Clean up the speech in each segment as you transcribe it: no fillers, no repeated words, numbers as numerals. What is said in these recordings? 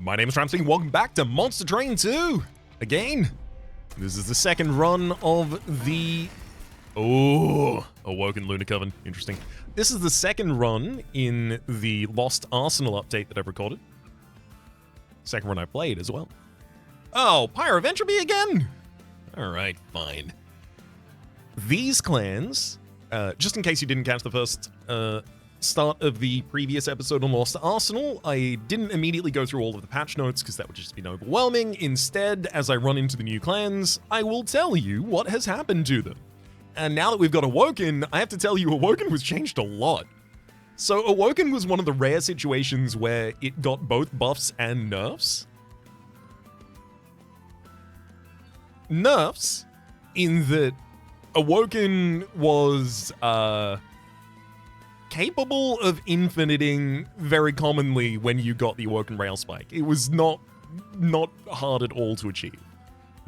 My name is Rhapsody, welcome back to Monster Train 2! Again, this is the second run of the... Awoken Lunar Coven, interesting. This is the second run in the Lost Arsenal update that I've recorded. Second run I played as well. Oh, Pyre of Entropy again? Alright, fine. These clans, just in case you didn't catch the first start of the previous episode on Lost Arsenal, I didn't immediately go through all of the patch notes because that would just be overwhelming. Instead, as I run into the new clans, I will tell you what has happened to them. And now that we've got Awoken, I have to tell you Awoken was changed a lot. So Awoken was one of the rare situations where it got both buffs and nerfs. Nerfs, in that Awoken was capable of infiniting very commonly when you got the Awoken Rail Spike. It was not hard at all to achieve.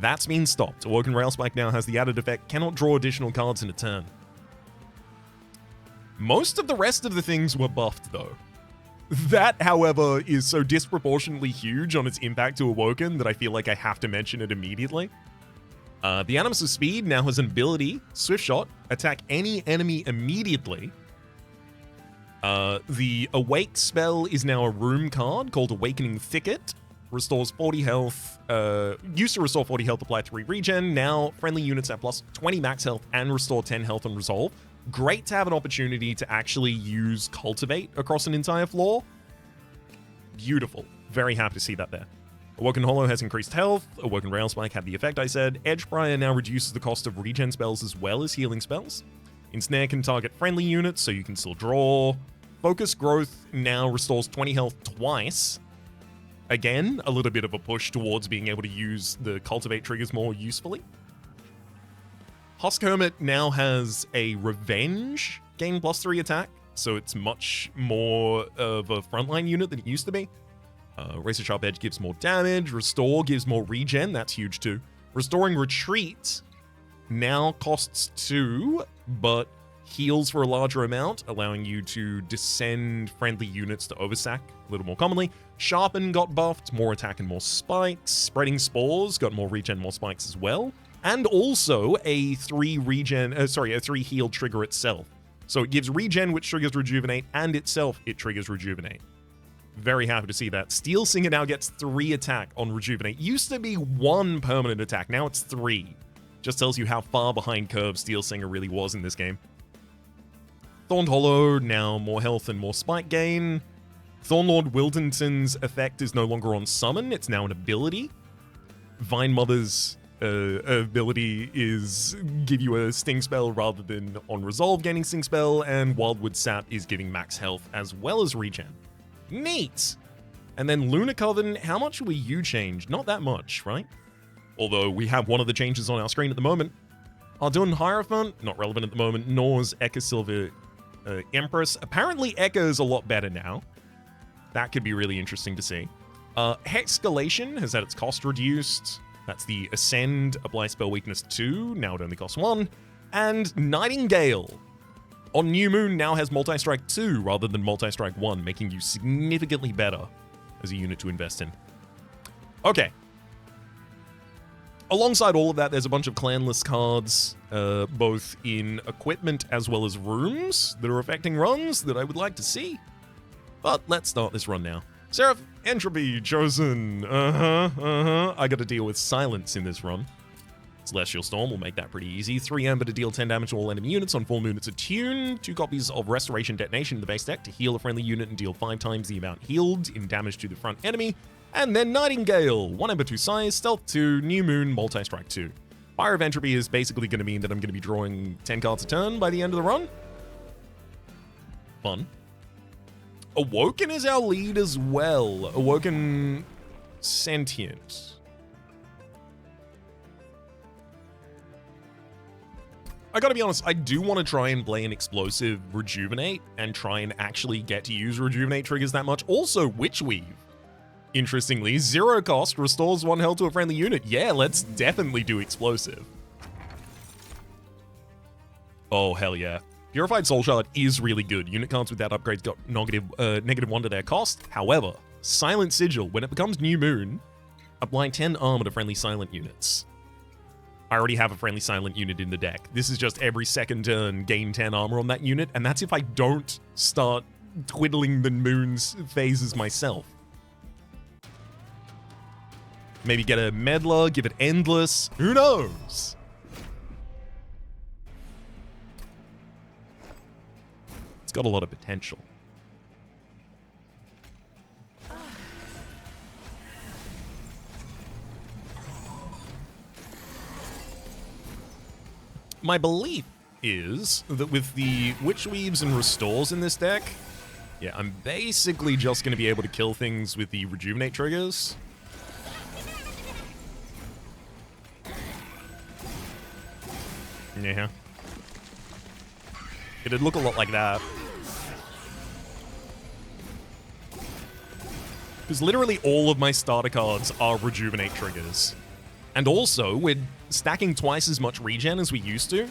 That's been stopped. Awoken Rail Spike now has the added effect, cannot draw additional cards in a turn. Most of the rest of the things were buffed though. That, however, is so disproportionately huge on its impact to Awoken that I feel like I have to mention it immediately. The Animus of Speed now has an ability, Swift Shot, attack any enemy immediately. The Awake spell is now a room card called Awakening Thicket. Restores 40 health, used to restore 40 health, apply 3 regen. Now, friendly units at plus 20 max health and restore 10 health on resolve. Great to have an opportunity to actually use Cultivate across an entire floor. Beautiful. Very happy to see that there. Awoken Hollow has increased health. Awoken Rail Spike had the effect I said. Edgebriar now reduces the cost of regen spells as well as healing spells. Ensnare can target friendly units, so you can still draw. Focus Growth now restores 20 health twice. Again, a little bit of a push towards being able to use the Cultivate triggers more usefully. Husk Hermit now has a Revenge, gain plus 3 attack, so it's much more of a frontline unit than it used to be. Razor Sharp Edge gives more damage, Restore gives more regen, that's huge too. Restoring Retreat now costs 2, but heals for a larger amount, allowing you to descend friendly units to oversack a little more commonly. Sharpen got buffed, more attack and more spikes. Spreading Spores got more regen, more spikes as well. And also a 3 heal trigger itself. So it gives regen, which triggers Rejuvenate, and itself it triggers Rejuvenate. Very happy to see that. Steel Singer now gets 3 attack on Rejuvenate. Used to be 1 permanent attack, now it's 3. Just tells you how far behind curve Steel Singer really was in this game. Thorned Hollow, now more health and more spike gain. Thornlord Wildenton's effect is no longer on summon, it's now an ability. Vine Mother's ability is give you a sting spell rather than on resolve gaining sting spell, and Wildwood Sap is giving max health as well as regen. Neat! And then Lunar Coven, how much will you change? Not that much, right? Although we have one of the changes on our screen at the moment. Ardun Hierophant, not relevant at the moment, nor's Eka Silver Empress. Apparently Eka is a lot better now. That could be really interesting to see. Hexcalation has had its cost reduced. That's the Ascend, apply spell weakness 2, now it only costs 1. And Nightingale on New Moon now has Multi-Strike 2 rather than Multi-Strike 1, making you significantly better as a unit to invest in. Okay. Alongside all of that, there's a bunch of clanless cards, both in equipment as well as rooms, that are affecting runs that I would like to see. But let's start this run now. Seraph Entropy chosen. I gotta deal with silence in this run. Celestial Storm will make that pretty easy. 3 Amber to deal 10 damage to all enemy units on full moon. It's attuned. 2 copies of Restoration Detonation in the base deck to heal a friendly unit and deal 5 times the amount healed in damage to the front enemy. And then Nightingale. 1 Amber, 2 size, Stealth 2, New Moon, Multi-Strike 2. Fire of Entropy is basically going to mean that I'm going to be drawing 10 cards a turn by the end of the run. Fun. Awoken is our lead as well. Awoken Sentient. I gotta be honest, I do want to try and play an explosive Rejuvenate and try and actually get to use Rejuvenate triggers that much. Also, Witchweave. Interestingly, 0 cost, restores 1 health to a friendly unit. Yeah, let's definitely do explosive. Oh, hell yeah. Purified Soul Shard is really good. Unit cards with that upgrade got -1 to their cost. However, Silent Sigil. When it becomes New Moon, apply 10 armor to friendly silent units. I already have a friendly silent unit in the deck. This is just every second turn, gain 10 armor on that unit, and that's if I don't start twiddling the moon's phases myself. Maybe get a Meddler, give it Endless. Who knows? It's got a lot of potential. My belief is that with the Witch Weaves and Restores in this deck, yeah, I'm basically just going to be able to kill things with the Rejuvenate triggers. Yeah. It'd look a lot like that. Because literally all of my starter cards are Rejuvenate triggers. And also, we're stacking twice as much regen as we used to.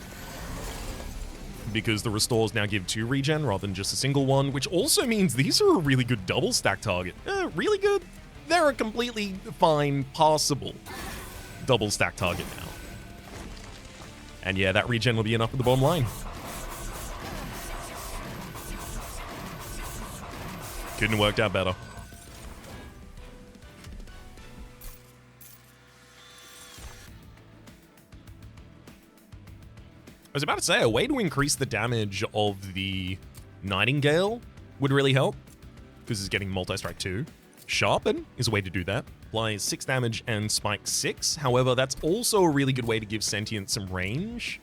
Because the Restores now give 2 regen rather than just a single one, which also means these are a really good double stack target. Really good? They're a completely fine, passable double stack target now. And yeah, that regen will be enough for the bottom line. Couldn't have worked out better. I was about to say, a way to increase the damage of the Nightingale would really help, because it's getting multi-strike 2. Sharpen is a way to do that. Applies 6 damage and spike 6. However, that's also a really good way to give Sentient some range.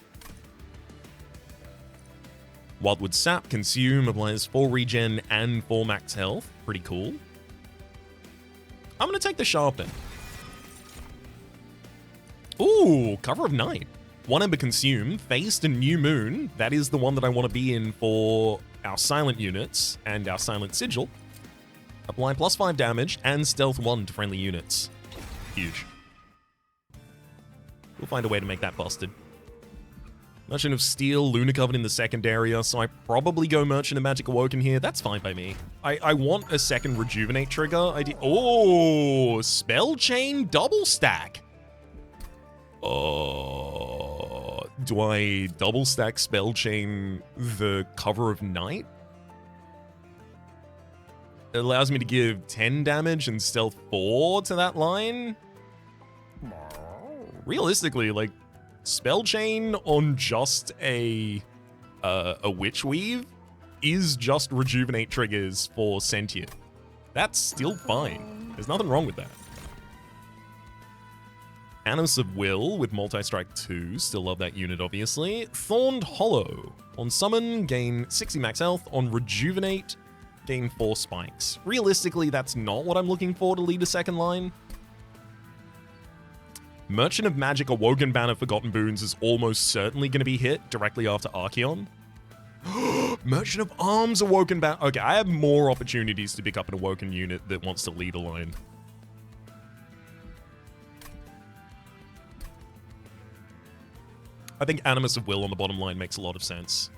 Wildwood Sap, Consume, applies 4 regen and 4 max health. Pretty cool. I'm going to take the Sharpen. Ooh, Cover of Night. 1 Ember Consume, Faced and New Moon. That is the one that I want to be in for our Silent units and our Silent Sigil. Apply +5 damage and Stealth 1 to friendly units. Huge. We'll find a way to make that busted. Merchant of Steel, Lunar Coven in the second area, so I probably go Merchant of Magic Awoken here. That's fine by me. I want a second Rejuvenate trigger. Oh, Spell Chain double stack. Do I double stack Spell Chain the Cover of Night? It allows me to give 10 damage and Stealth 4 to that line. Realistically, like, Spell Chain on just a Witch Weave is just Rejuvenate triggers for Sentient. That's still fine. There's nothing wrong with that. Animus of Will with multi-strike 2. Still love that unit, obviously. Thorned Hollow. On summon, gain 60 max health. On rejuvenate, gain 4 spikes. Realistically, that's not what I'm looking for to lead a second line. Merchant of Magic Awoken Banner Forgotten Boons is almost certainly going to be hit directly after Archeon. Merchant of Arms Awoken Banner. Okay, I have more opportunities to pick up an Awoken unit that wants to lead a line. I think Animus of Will on the bottom line makes a lot of sense.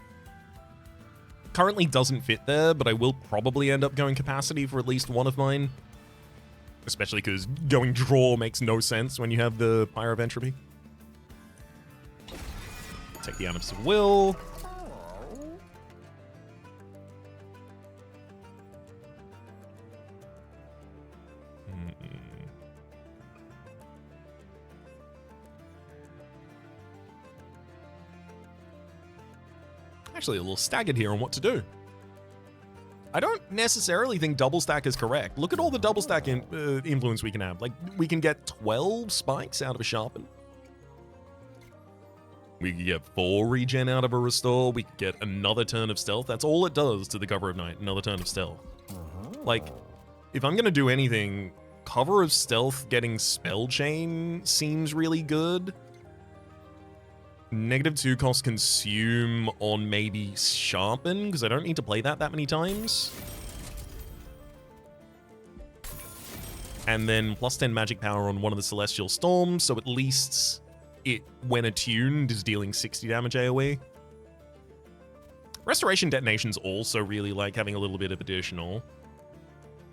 Currently doesn't fit there, but I will probably end up going Capacity for at least one of mine. Especially because going Draw makes no sense when you have the Pyre of Entropy. Take the Animus of Will. Actually a little staggered here on what to do. I don't necessarily think double stack is correct. Look at all the double stack influence we can have. Like, we can get 12 spikes out of a Sharpen. We can get 4 regen out of a Restore. We can get another turn of Stealth. That's all it does to the Cover of Night, another turn of Stealth. Like, if I'm going to do anything, Cover of Stealth getting Spell Chain seems really good. -2 cost Consume on maybe Sharpen, because I don't need to play that many times. And then +10 magic power on one of the Celestial Storms, so at least it, when attuned, is dealing 60 damage AoE. Restoration Detonations also really like having a little bit of additional.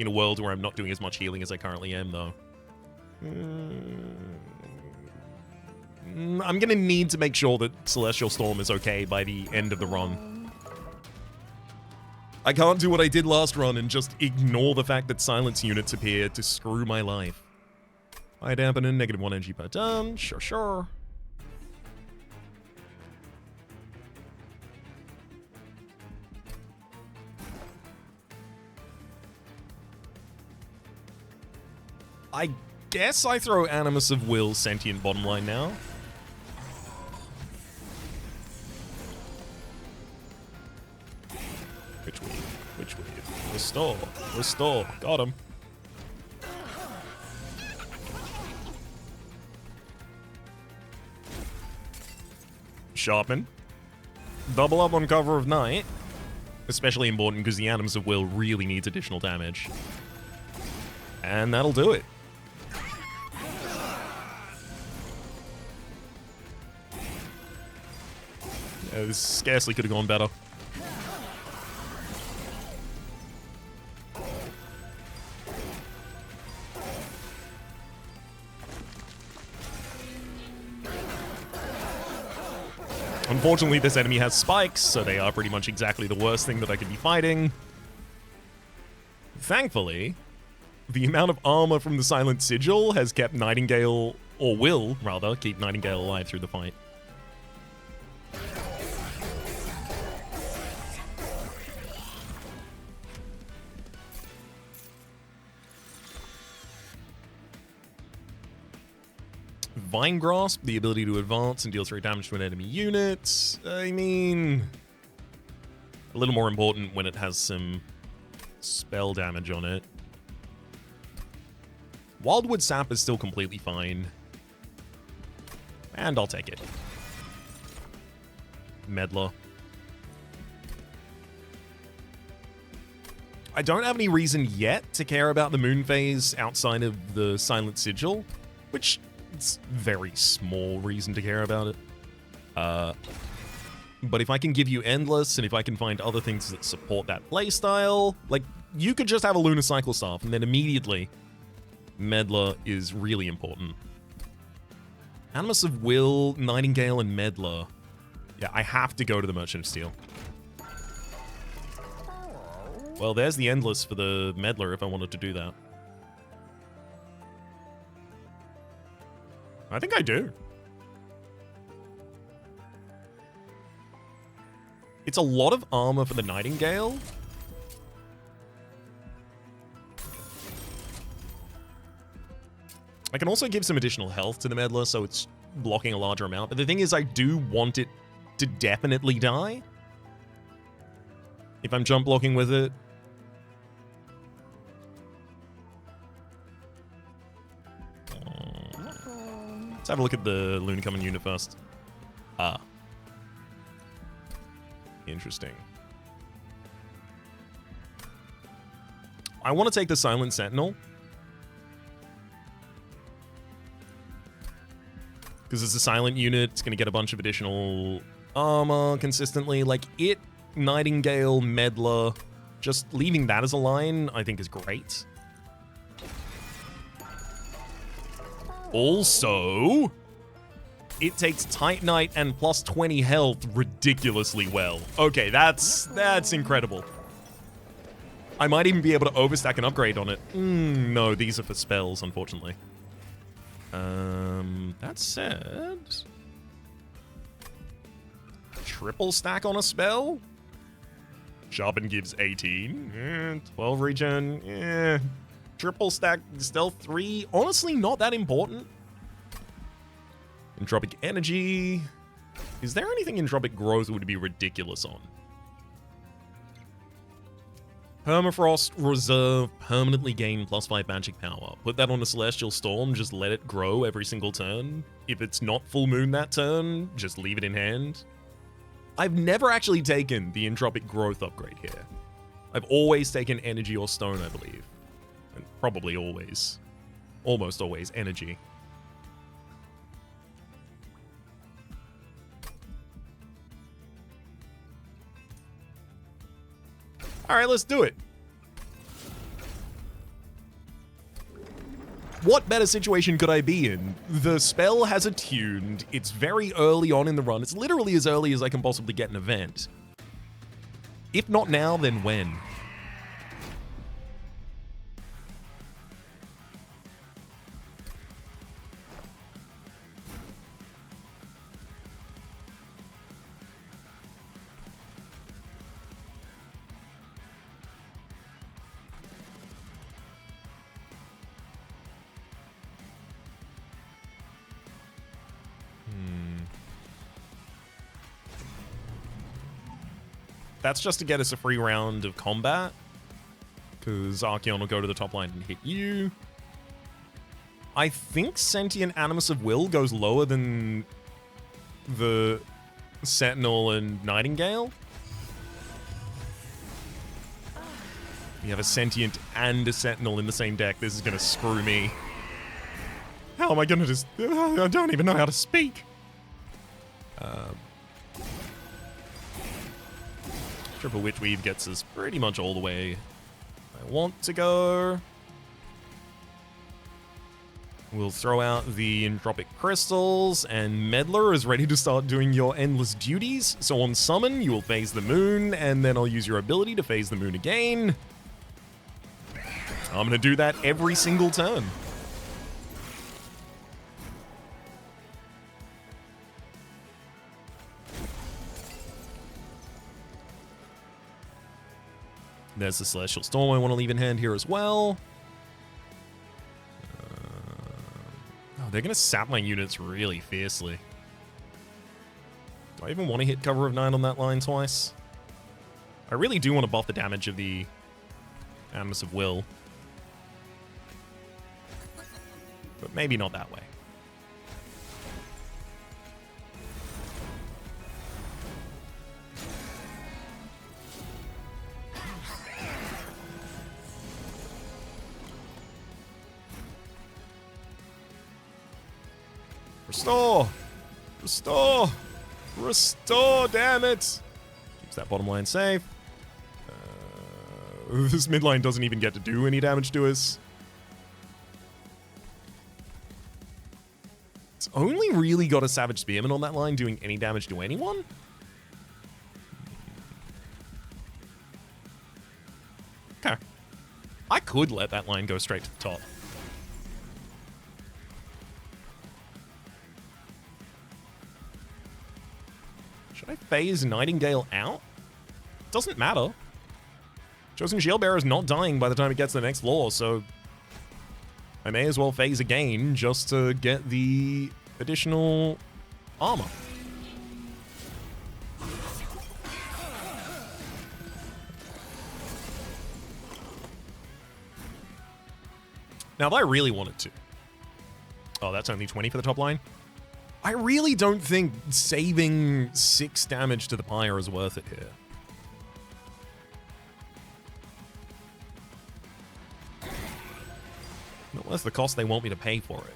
in a world where I'm not doing as much healing as I currently am, though. I'm going to need to make sure that Celestial Storm is okay by the end of the run. I can't do what I did last run and just ignore the fact that silence units appear to screw my life. High dampening, -1 energy per turn. Sure. I guess I throw Animus of Will Sentient bottom line now. Which way? Restore. Got him. Sharpen. Double up on cover of night. Especially important because the Animus of Will really needs additional damage. And that'll do it. Yeah, this scarcely could have gone better. Unfortunately, this enemy has spikes, so they are pretty much exactly the worst thing that I could be fighting. Thankfully, the amount of armor from the Silent Sigil has kept Nightingale, or will, rather, keep Nightingale alive through the fight. Vine Grasp, the ability to advance and deal 3 damage to an enemy unit. I mean, a little more important when it has some spell damage on it. Wildwood Sap is still completely fine. And I'll take it. Meddler. I don't have any reason yet to care about the Moon Phase outside of the Silent Sigil, which it's very small reason to care about it. But if I can give you Endless, and if I can find other things that support that playstyle, like, you could just have a Lunar Cycle Staff, and then immediately, Meddler is really important. Animus of Will, Nightingale, and Meddler. Yeah, I have to go to the Merchant of Steel. Well, there's the Endless for the Meddler if I wanted to do that. I think I do. It's a lot of armor for the Nightingale. I can also give some additional health to the Meddler, so it's blocking a larger amount. But the thing is, I do want it to definitely die. If I'm jump blocking with it. Let's have a look at the Lunacommon unit first. Ah. Interesting. I want to take the Silent Sentinel. Because it's a silent unit, it's going to get a bunch of additional armor consistently. Like, it, Nightingale, Meddler, just leaving that as a line, I think is great. Also, it takes Titanite and plus 20 health ridiculously well. Okay, that's incredible. I might even be able to overstack an upgrade on it. No, these are for spells, unfortunately. That said, triple stack on a spell? Sharpen gives 18. 12 regen. Triple stack stealth 3. Honestly, not that important. Entropic energy. Is there anything entropic growth would be ridiculous on? Permafrost Reserve, permanently gain +5 magic power. Put that on a Celestial Storm, just let it grow every single turn. If it's not full moon that turn, just leave it in hand. I've never actually taken the entropic growth upgrade here. I've always taken energy or stone, I believe. And probably always. Almost always energy. All right, let's do it. What better situation could I be in? The spell has attuned. It's very early on in the run. It's literally as early as I can possibly get an event. If not now, then when? That's just to get us a free round of combat, because Archeon will go to the top line and hit you. I think Sentient Animus of Will goes lower than the Sentinel and Nightingale. We have a Sentient and a Sentinel in the same deck. This is going to screw me. How am I going to just... I don't even know how to speak. Triple Witchweave gets us pretty much all the way I want to go. We'll throw out the Entropic Crystals, and Meddler is ready to start doing your endless duties. So on summon, you will phase the moon, and then I'll use your ability to phase the moon again. I'm going to do that every single turn. There's the Celestial Storm I want to leave in hand here as well. Oh, they're going to sap my units really fiercely. Do I even want to hit Cover of 9 on that line twice? I really do want to buff the damage of the Animus of Will. But maybe not that way. Restore! Restore! Restore, damn it! Keeps that bottom line safe. This midline doesn't even get to do any damage to us. It's only really got a Savage Spearman on that line doing any damage to anyone? Okay. I could let that line go straight to the top. Should I phase Nightingale out? Doesn't matter. Chosen Shieldbearer is not dying by the time it gets to the next floor, so I may as well phase again just to get the additional armor. Now, if I really wanted to... Oh, that's only 20 for the top line? I really don't think saving 6 damage to the Pyre is worth it here. Not worth the cost they want me to pay for it.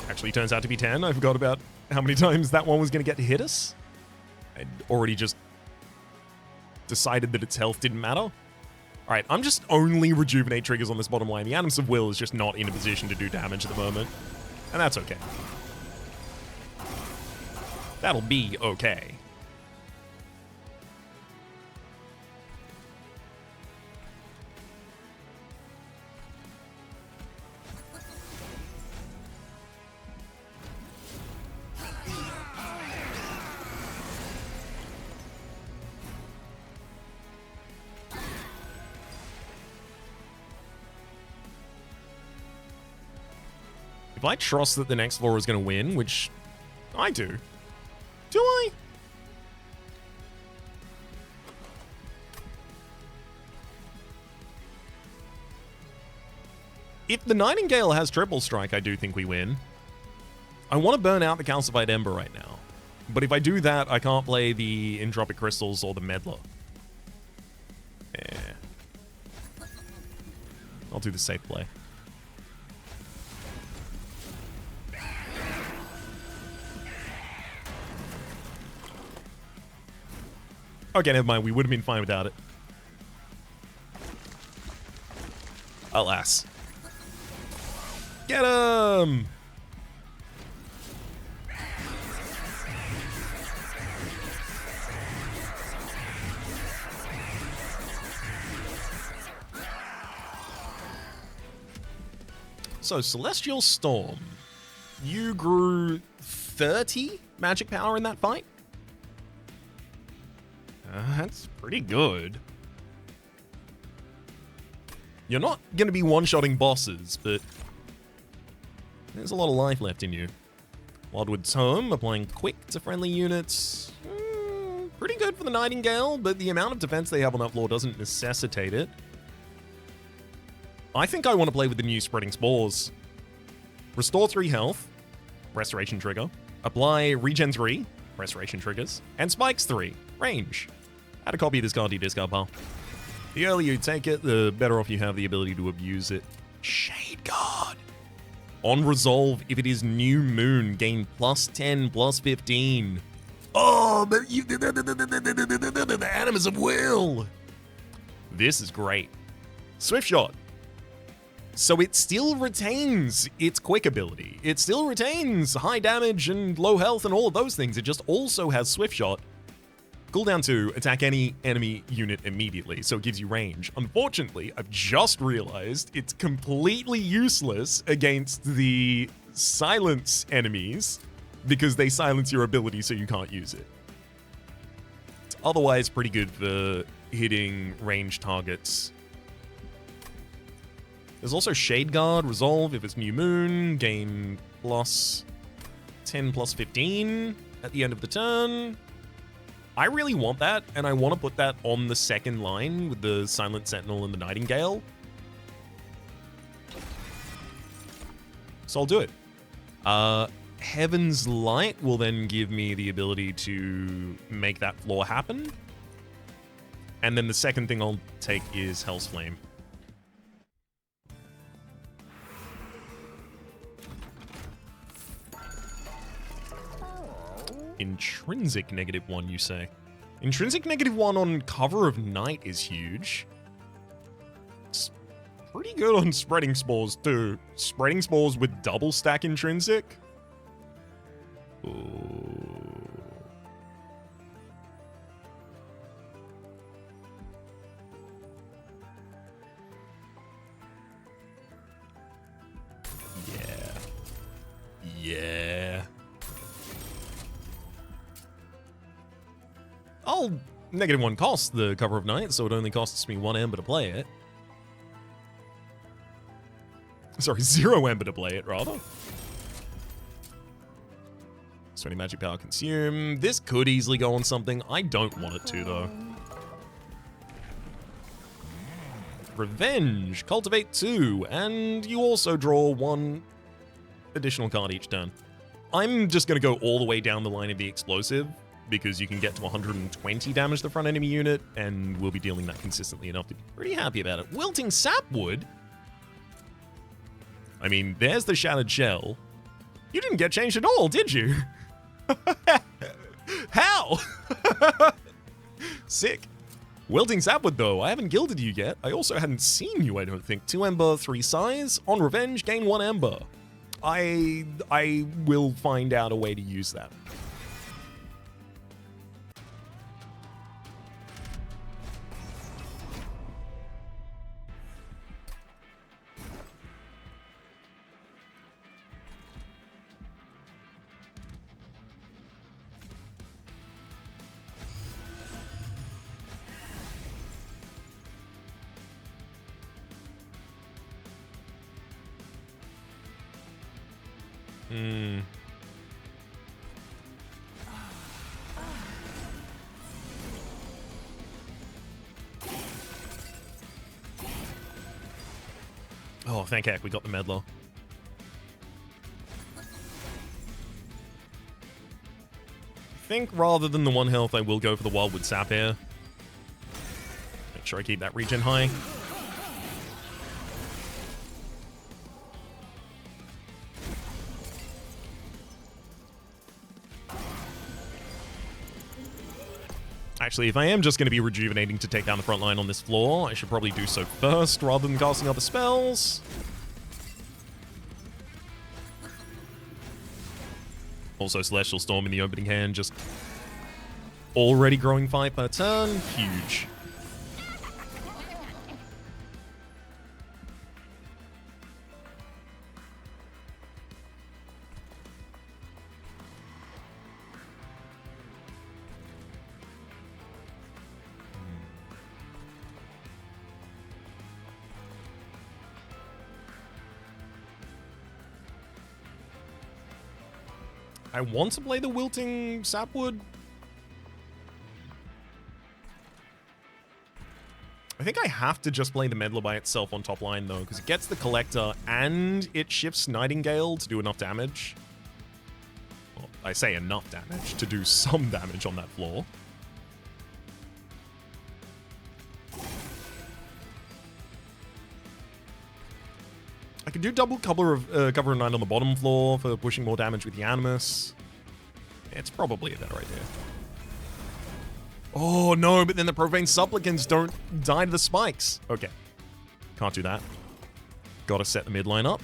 Actually turns out to be 10. I forgot about how many times that one was going to get to hit us. I'd already just decided that its health didn't matter. Alright, I'm just only rejuvenate triggers on this bottom line. The Animus of Will is just not in a position to do damage at the moment. And that's okay. That'll be okay. If I trust that the next floor is going to win, which I do. Do I? If the Nightingale has triple strike, I do think we win. I want to burn out the Calcified Ember right now. But if I do that, I can't play the Entropic Crystals or the Meddler. Yeah. I'll do the safe play. Okay, never mind. We would have been fine without it. Alas. Get him! So, Celestial Storm. You grew 30 magic power in that fight? That's pretty good. You're not going to be one-shotting bosses, but there's a lot of life left in you. Wildwood's Home, applying quick to friendly units. Pretty good for the Nightingale, but the amount of defense they have on that floor doesn't necessitate it. I think I want to play with the new Spreading Spores. Restore 3 health, Restoration trigger. Apply Regen 3, Restoration triggers. And Spikes 3, range. Add a copy of this card to your discard pile. The earlier you take it, the better off you have the ability to abuse it. Shade Guard. On Resolve, if it is New Moon, gain +10, +15. Oh, but you... the Animus of Will. This is great. Swift Shot. So it still retains its quick ability. It still retains high damage and low health and all of those things. It just also has Swift Shot. Cooldown 2, attack any enemy unit immediately, so it gives you range. Unfortunately, I've just realized it's completely useless against the silence enemies because they silence your ability so you can't use it. It's otherwise pretty good for hitting range targets. There's also Shade Guard, Resolve if it's New Moon, gain +10, +15 at the end of the turn. I really want that, and I want to put that on the second line with the Silent Sentinel and the Nightingale. So I'll do it. Heaven's Light will then give me the ability to make that floor happen. And then the second thing I'll take is Hell's Flame. Intrinsic -1, you say? Intrinsic -1 on Cover of Night is huge. It's pretty good on Spreading Spores, too. Spreading Spores with double stack Intrinsic? Ooh. Yeah. Yeah. I'll -1 cost the Cover of Night, so it only costs me 1 Ember to play it. Sorry, 0 Ember to play it, rather. 20 magic power consumed. This could easily go on something. I don't want it to, though. Revenge. Cultivate 2. And you also draw 1 additional card each turn. I'm just going to go all the way down the line of the explosive, because you can get to 120 damage to the front enemy unit, and we'll be dealing that consistently enough to be pretty happy about it. Wilting Sapwood? I mean, there's the Shattered Shell. You didn't get changed at all, did you? How? Sick. Wilting Sapwood, though. I haven't gilded you yet. I also hadn't seen you, I don't think. 2 Ember, 3 size. On Revenge, gain 1 Ember. I will find out a way to use that. Oh, thank heck, we got the Meddler. think rather than the 1 health, I will go for the Wildwood Sap here. Make sure I keep that regen high. Actually, if I am just going to be rejuvenating to take down the front line on this floor, I should probably do so first rather than casting other spells. Also, Celestial Storm in the opening hand, just already growing 5 per turn. Huge. I want to play the Wilting Sapwood. I think I have to just play the Meddler by itself on top line, though, because it gets the Collector and it shifts Nightingale to do enough damage. Well, I say enough damage to do some damage on that floor. I could do double cover of 9 on the bottom floor for pushing more damage with the Animus. It's probably a better idea. Oh no, but then the Profane Supplicants don't die to the spikes. Okay. Can't do that. Gotta set the midline up.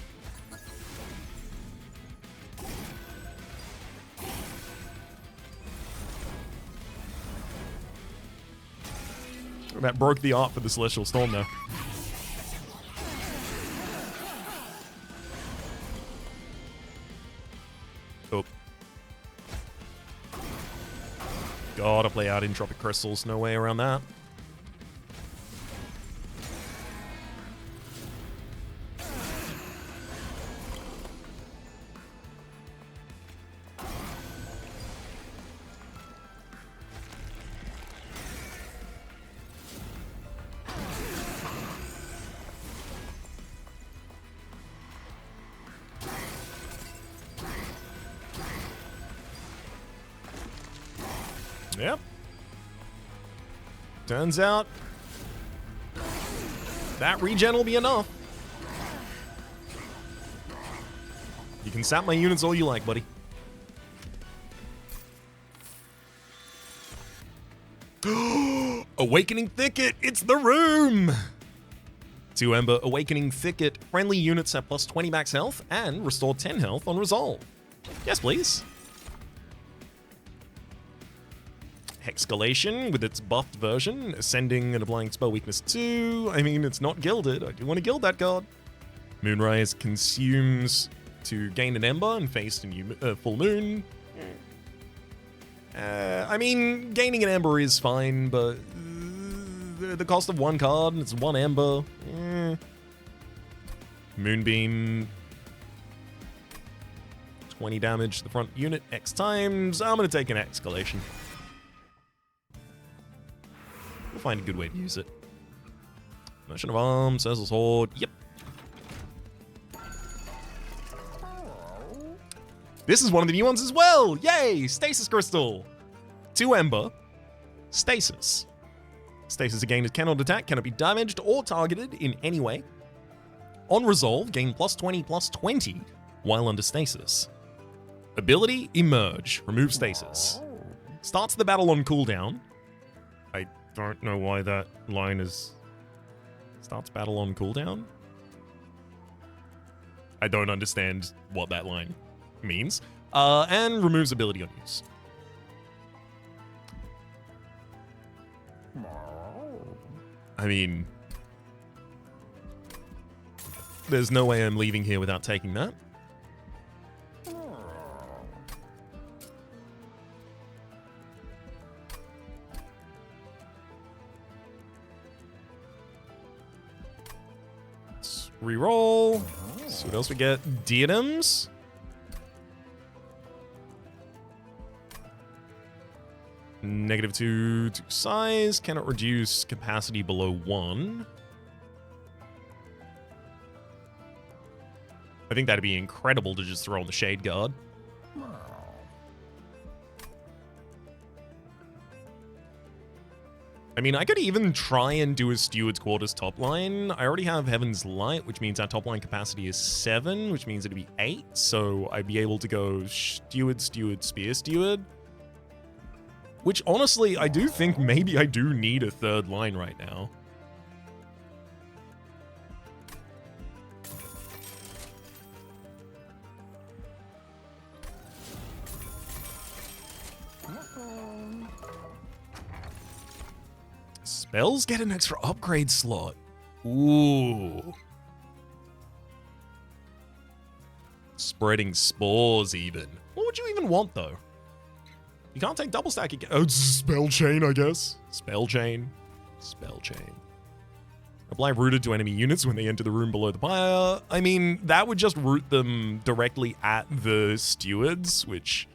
That broke the art for the Celestial Storm though. Oh. Gotta play out Entropic Crystals, no way around that. Yep. Turns out that regen will be enough. You can sap my units all you like, buddy. Awakening Thicket, it's the room! 2 Ember, Awakening Thicket, friendly units at plus 20 max health and restore 10 health on resolve. Yes, please. Hexcalation with its buffed version, ascending and applying spell weakness 2. I mean, it's not gilded. I do want to gild that card. Moonrise consumes to gain an ember and face a new full moon. I mean, gaining an ember is fine, but the cost of 1 card and it's 1 ember. Moonbeam. 20 damage to the front unit X times. I'm going to take an Escalation. We'll find a good way to use it. Merchant of Arms, Cecil's Horde. Yep. This is one of the new ones as well. Yay! Stasis Crystal. 2 Ember. Stasis. Stasis again is cannot attack, cannot be damaged or targeted in any way. On resolve, gain plus 20 while under stasis. Ability, Emerge. Remove stasis. Starts the battle on cooldown. I don't know why that line is... Starts battle on cooldown? I don't understand what that line means. And removes ability on use. I mean... There's no way I'm leaving here without taking that. Let's reroll. See what else we get. Diadems. -2 to size. Cannot reduce capacity below 1. I think that'd be incredible to just throw on the Shade Guard. I mean, I could even try and do a Steward's Quarters top line. I already have Heaven's Light, which means our top line capacity is 7, which means it'd be 8. So I'd be able to go Steward, Steward, Spear, Steward. Which, honestly, I do think maybe I do need a third line right now. Spells get an extra upgrade slot. Ooh. Spreading spores, even. What would you even want, though? You can't take double stack again. Oh, spell chain, I guess. Spell chain. Spell chain. Apply rooted to enemy units when they enter the room below the pyre. I mean, that would just root them directly at the stewards, which,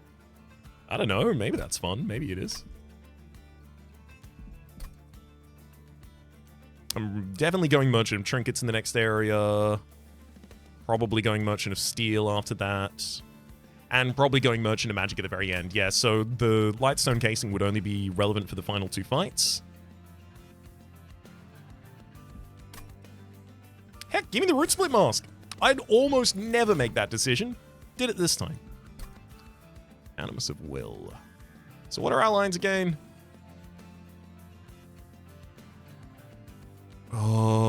I don't know. Maybe that's fun. Maybe it is. I'm definitely going Merchant of Trinkets in the next area. Probably going Merchant of Steel after that. And probably going Merchant of Magic at the very end. Yeah, so the Lightstone Casing would only be relevant for the final 2 fights. Heck, give me the Root Split Mask. I'd almost never make that decision. Did it this time. Animus of Will. So what are our lines again? Oh.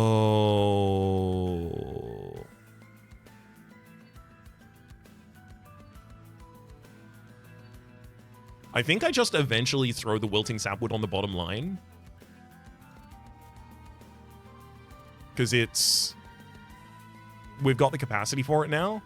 I think I just eventually throw the Wilting Sapwood on the bottom line. Because it's... We've got the capacity for it now.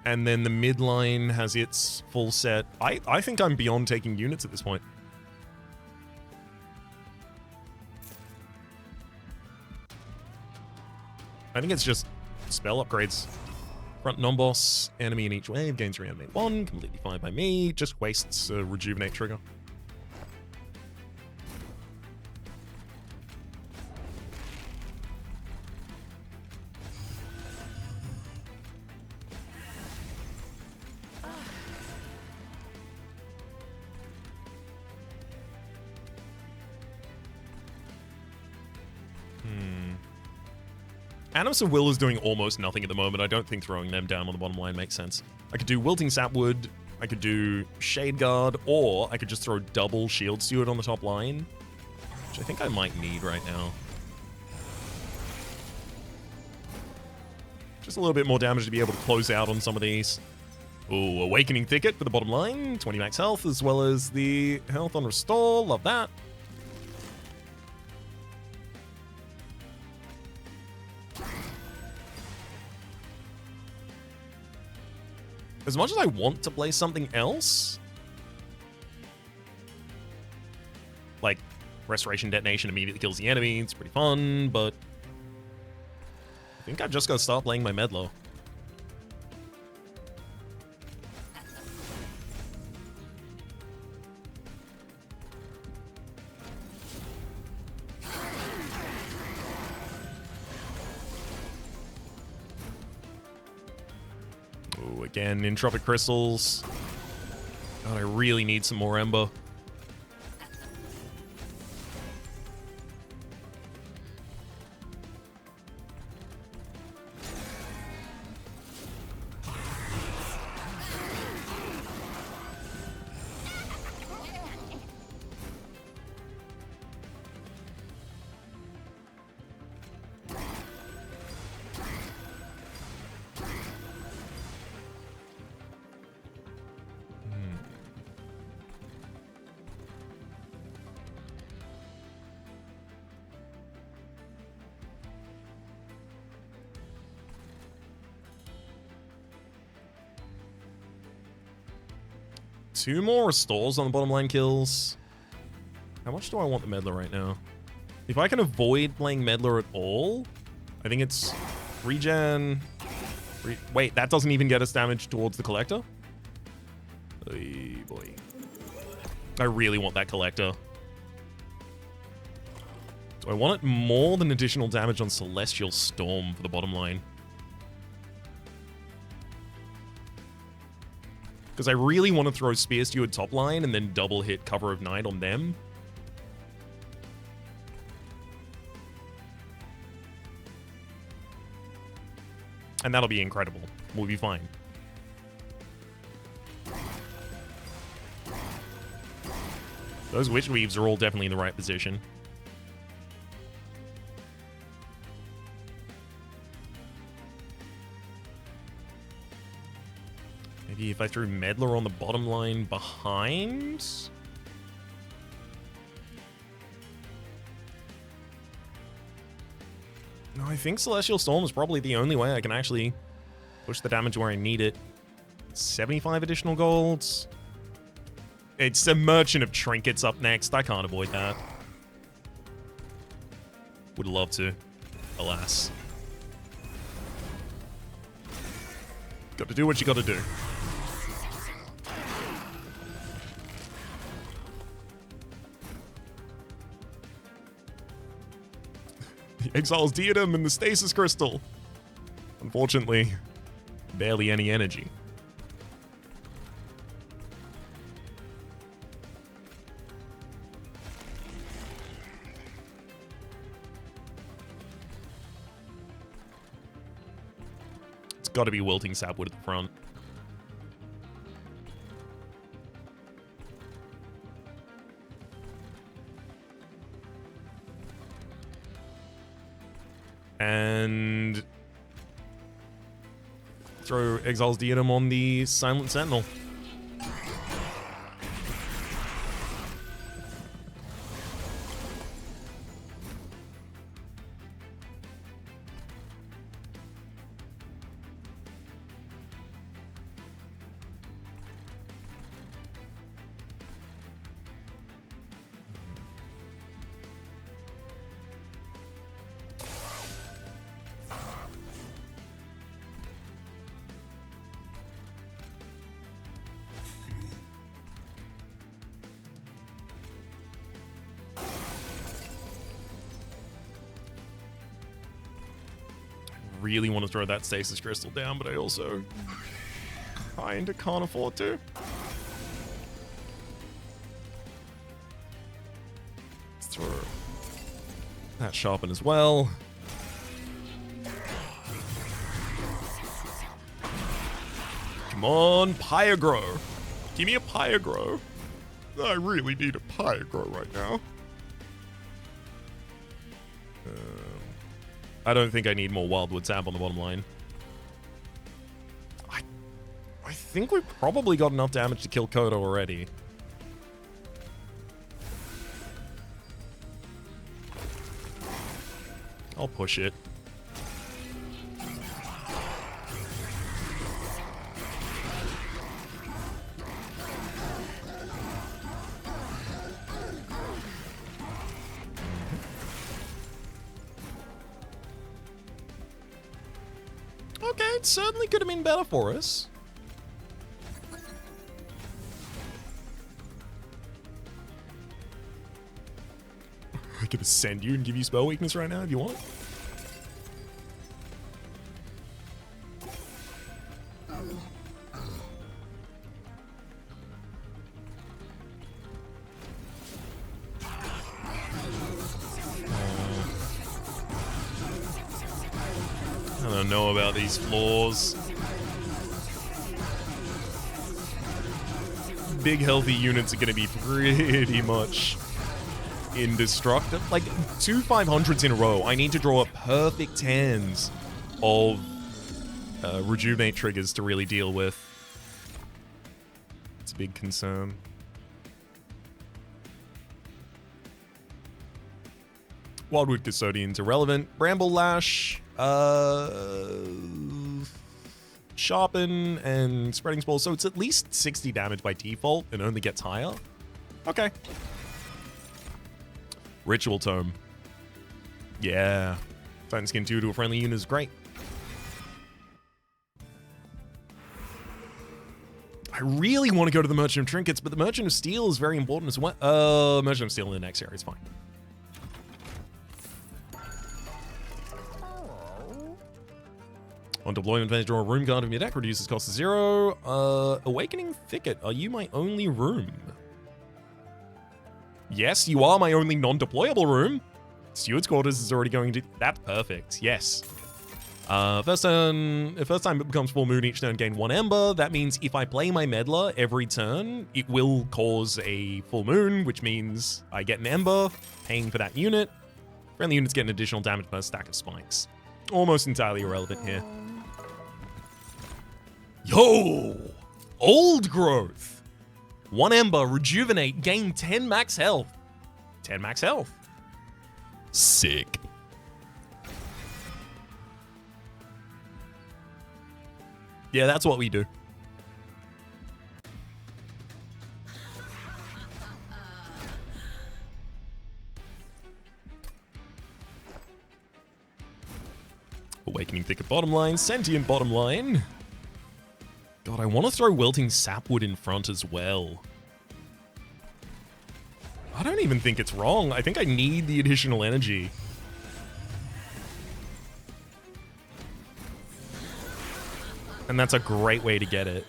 And then the midline has its full set. I think I'm beyond taking units at this point. I think it's just spell upgrades. Front non-boss, enemy in each wave, gains reanimate 1, completely fine by me. Just wastes a rejuvenate trigger. Animus of Will is doing almost nothing at the moment. I don't think throwing them down on the bottom line makes sense. I could do Wilting Sapwood, I could do Shade Guard, or I could just throw double Shield Steward on the top line, which I think I might need right now. Just a little bit more damage to be able to close out on some of these. Ooh, Awakening Thicket for the bottom line, 20 max health, as well as the health on Restore. Love that. As much as I want to play something else, like Restoration Detonation immediately kills the enemy, it's pretty fun, but I think I've just got to start playing my Medlo. Again, Entropic Crystals. God, I really need some more Ember. Two more restores on the bottom line kills. How much do I want the Meddler right now? If I can avoid playing Meddler at all, I think it's regen. Wait, that doesn't even get us damage towards the Collector? Oy boy. I really want that Collector. Do I want it more than additional damage on Celestial Storm for the bottom line? Because I really want to throw Spear Steward top line and then double hit Cover of Night on them. And that'll be incredible. We'll be fine. Those Witch Weaves are all definitely in the right position. Maybe if I threw Meddler on the bottom line behind? No, I think Celestial Storm is probably the only way I can actually push the damage where I need it. 75 additional golds. It's a Merchant of Trinkets up next. I can't avoid that. Would love to. Alas. Got to do what you got to do. He exiles Diadem and the Stasis Crystal. Unfortunately, barely any energy. It's got to be Wilting Sapwood at the front. And throw Exile's Diadem on the Silent Sentinel. Really want to throw that Stasis Crystal down, but I also kinda can't afford to. Let's throw that Sharpen as well. Come on, Pyagro. Give me a Pyagro. I really need a Pyagro right now. I don't think I need more Wildwood Sap on the bottom line. I think we've probably got enough damage to kill Kodo already. I'll push it. Okay, it certainly could have been better for us. I could ascend you and give you spell weakness right now if you want. I don't know about these floors. Big healthy units are going to be pretty much indestructible. Like 2 500s in a row. I need to draw up perfect hands of rejuvenate triggers to really deal with. It's a big concern. Wildwood Custodian's irrelevant. Bramble Lash, Sharpen, and Spreading Spell. So it's at least 60 damage by default and only gets higher. Okay. Ritual Tome. Yeah. Titan Skin 2 to a friendly unit is great. I really want to go to the Merchant of Trinkets, but the Merchant of Steel is very important as well. Merchant of Steel in the next area is fine. On deployment advantage, draw a room card from your deck, reduces cost to 0. Awakening Thicket, are you my only room? Yes, you are my only non-deployable room. Steward's Quarters is already going to... That's perfect, yes. First time it becomes full moon, each turn gain 1 ember. That means if I play my Meddler every turn, it will cause a full moon, which means I get an ember, paying for that unit. Friendly units get an additional damage per stack of spikes. Almost entirely irrelevant here. Yo! Old Growth! 1 ember, rejuvenate, gain 10 max health. 10 max health. Sick. Yeah, that's what we do. Awakening Thicket bottom line, Sentient bottom line. God, I want to throw Wilting Sapwood in front as well. I don't even think it's wrong. I think I need the additional energy. And that's a great way to get it.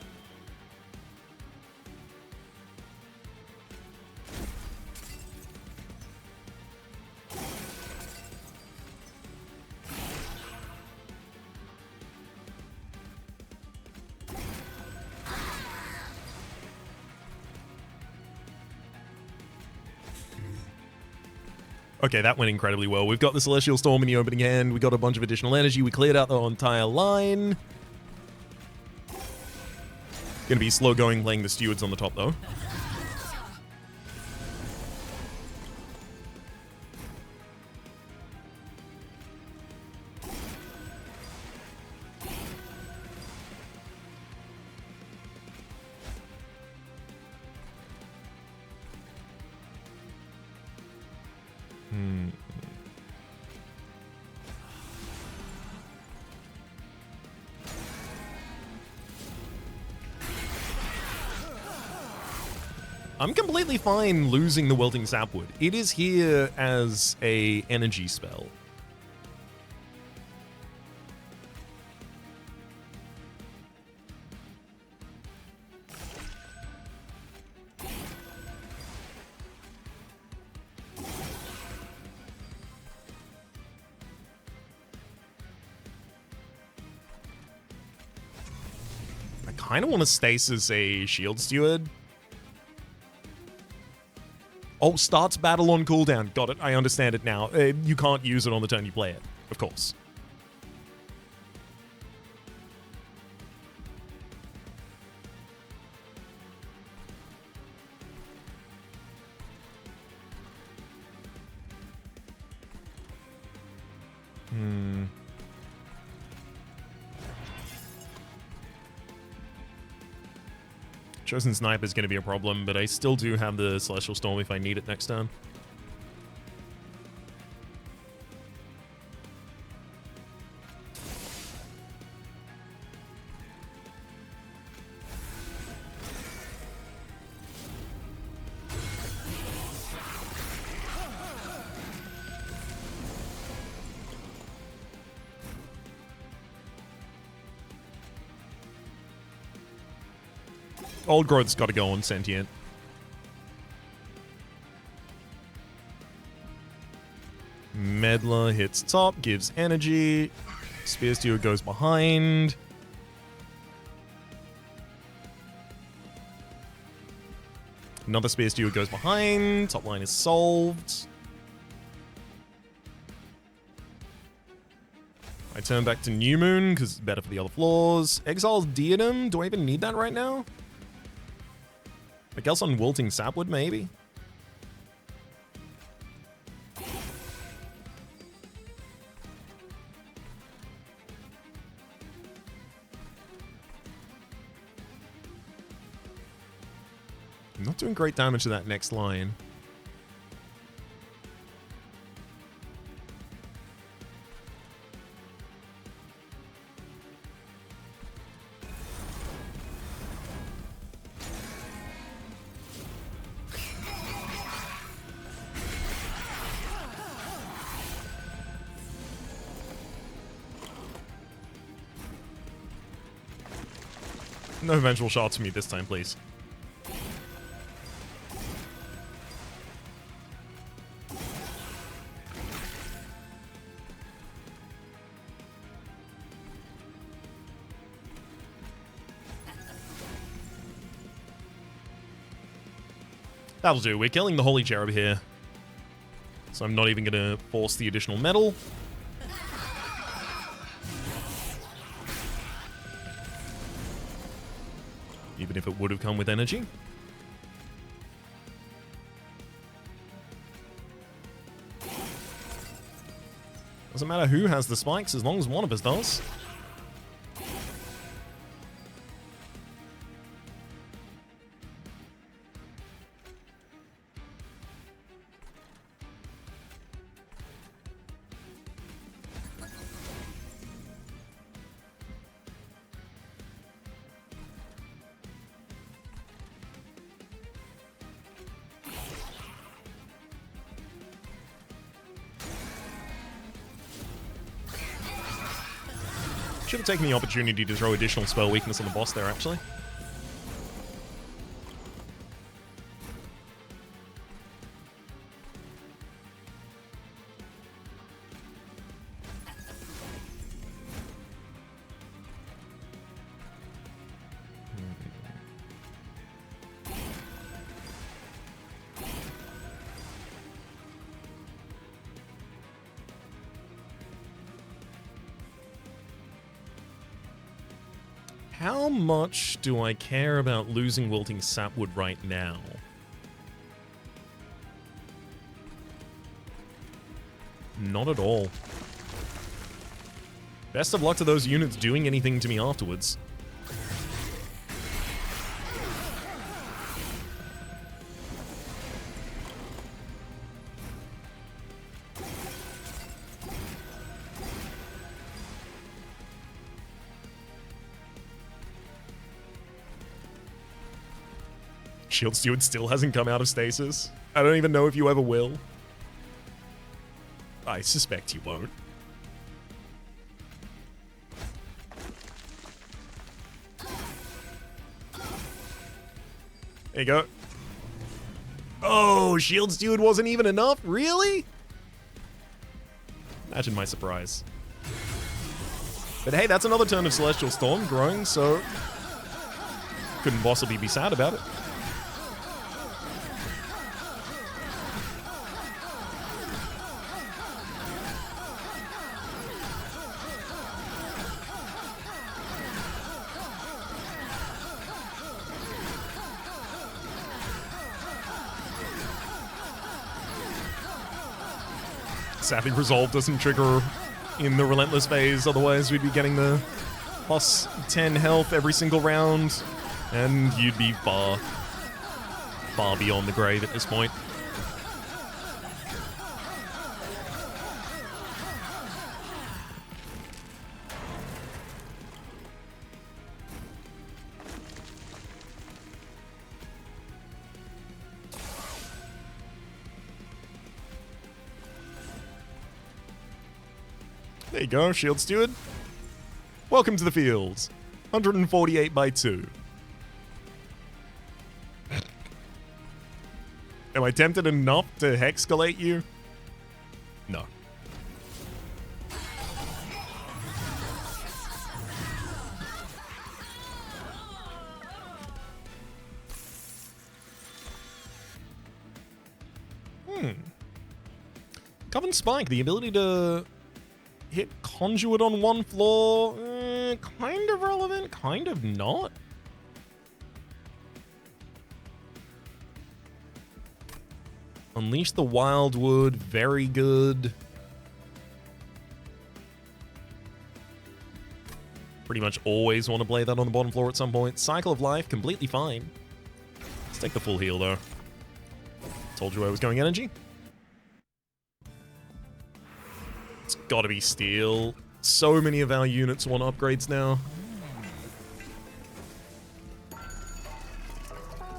Okay, that went incredibly well. We've got the Celestial Storm in the opening hand. We got a bunch of additional energy. We cleared out the entire line. Gonna be slow going playing the Stewards on the top though. I'm completely fine losing the Wilting Sapwood. It is here as a energy spell. I kind of want to stasis a Shield Steward. Oh, starts battle on cooldown. Got it. I understand it now. You can't use it on the turn you play it, of course. Chosen Sniper is going to be a problem, but I still do have the Celestial Storm if I need it next turn. Old Growth's got to go on Sentient. Meddler hits top, gives energy. Spear Steward goes behind. Another Spear Steward goes behind. Top line is solved. I turn back to New Moon because it's better for the other floors. Exile's Diadem. Do I even need that right now? I guess on Wilting Sapwood, maybe? I'm not doing great damage to that next line. No vengeful shots for me this time, please. That'll do. We're killing the Holy Cherub here. So I'm not even going to force the additional metal. Even if it would have come with energy. Doesn't matter who has the spikes as long as one of us does. Should have taken the opportunity to throw additional spell weakness on the boss there, actually. How much do I care about losing Wilting Sapwood right now? Not at all. Best of luck to those units doing anything to me afterwards. Shield Steward still hasn't come out of stasis. I don't even know if you ever will. I suspect you won't. There you go. Oh, Shield Steward wasn't even enough? Really? Imagine my surprise. But hey, that's another turn of Celestial Storm growing, so couldn't possibly be sad about it. Sadly, Resolve doesn't trigger in the Relentless phase, otherwise we'd be getting the plus 10 health every single round, and you'd be far, far beyond the grave at this point. There you go, Shield Steward. Welcome to the field. 148 by 2. Am I tempted enough to hexcalate you? No. Coven Spike, the ability to hit Conduit on one floor, kind of relevant, kind of not. Unleash the Wildwood, very good. Pretty much always want to play that on the bottom floor at some point. Cycle of Life, completely fine. Let's take the full heal though. Told you I was going energy. It's gotta be steel. So many of our units want upgrades now.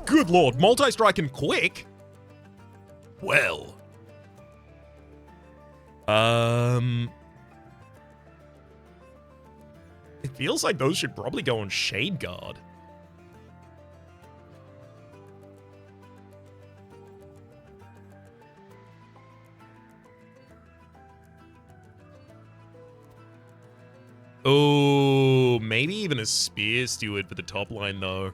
Good lord, multi-strike and quick? Well. It feels like those should probably go on Shade Guard. Oh, maybe even a Spear Steward for the top line, though.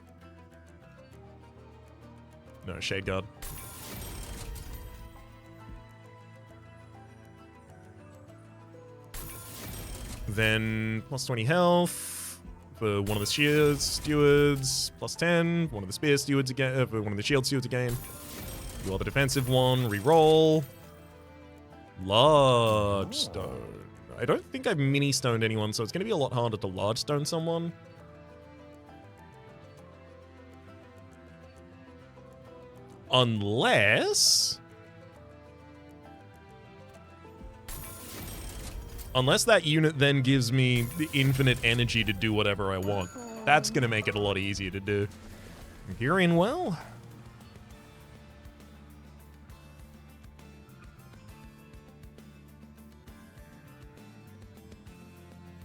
No, Shade Guard. Then plus 20 health for one of the Shield Stewards. Plus 10. One of the Spear Stewards again. For one of the Shield Stewards again. You are the defensive one. Reroll. Large Stone. I don't think I've mini stoned anyone, so it's going to be a lot harder to large stone someone. Unless that unit then gives me the infinite energy to do whatever I want. That's going to make it a lot easier to do. Imperial well.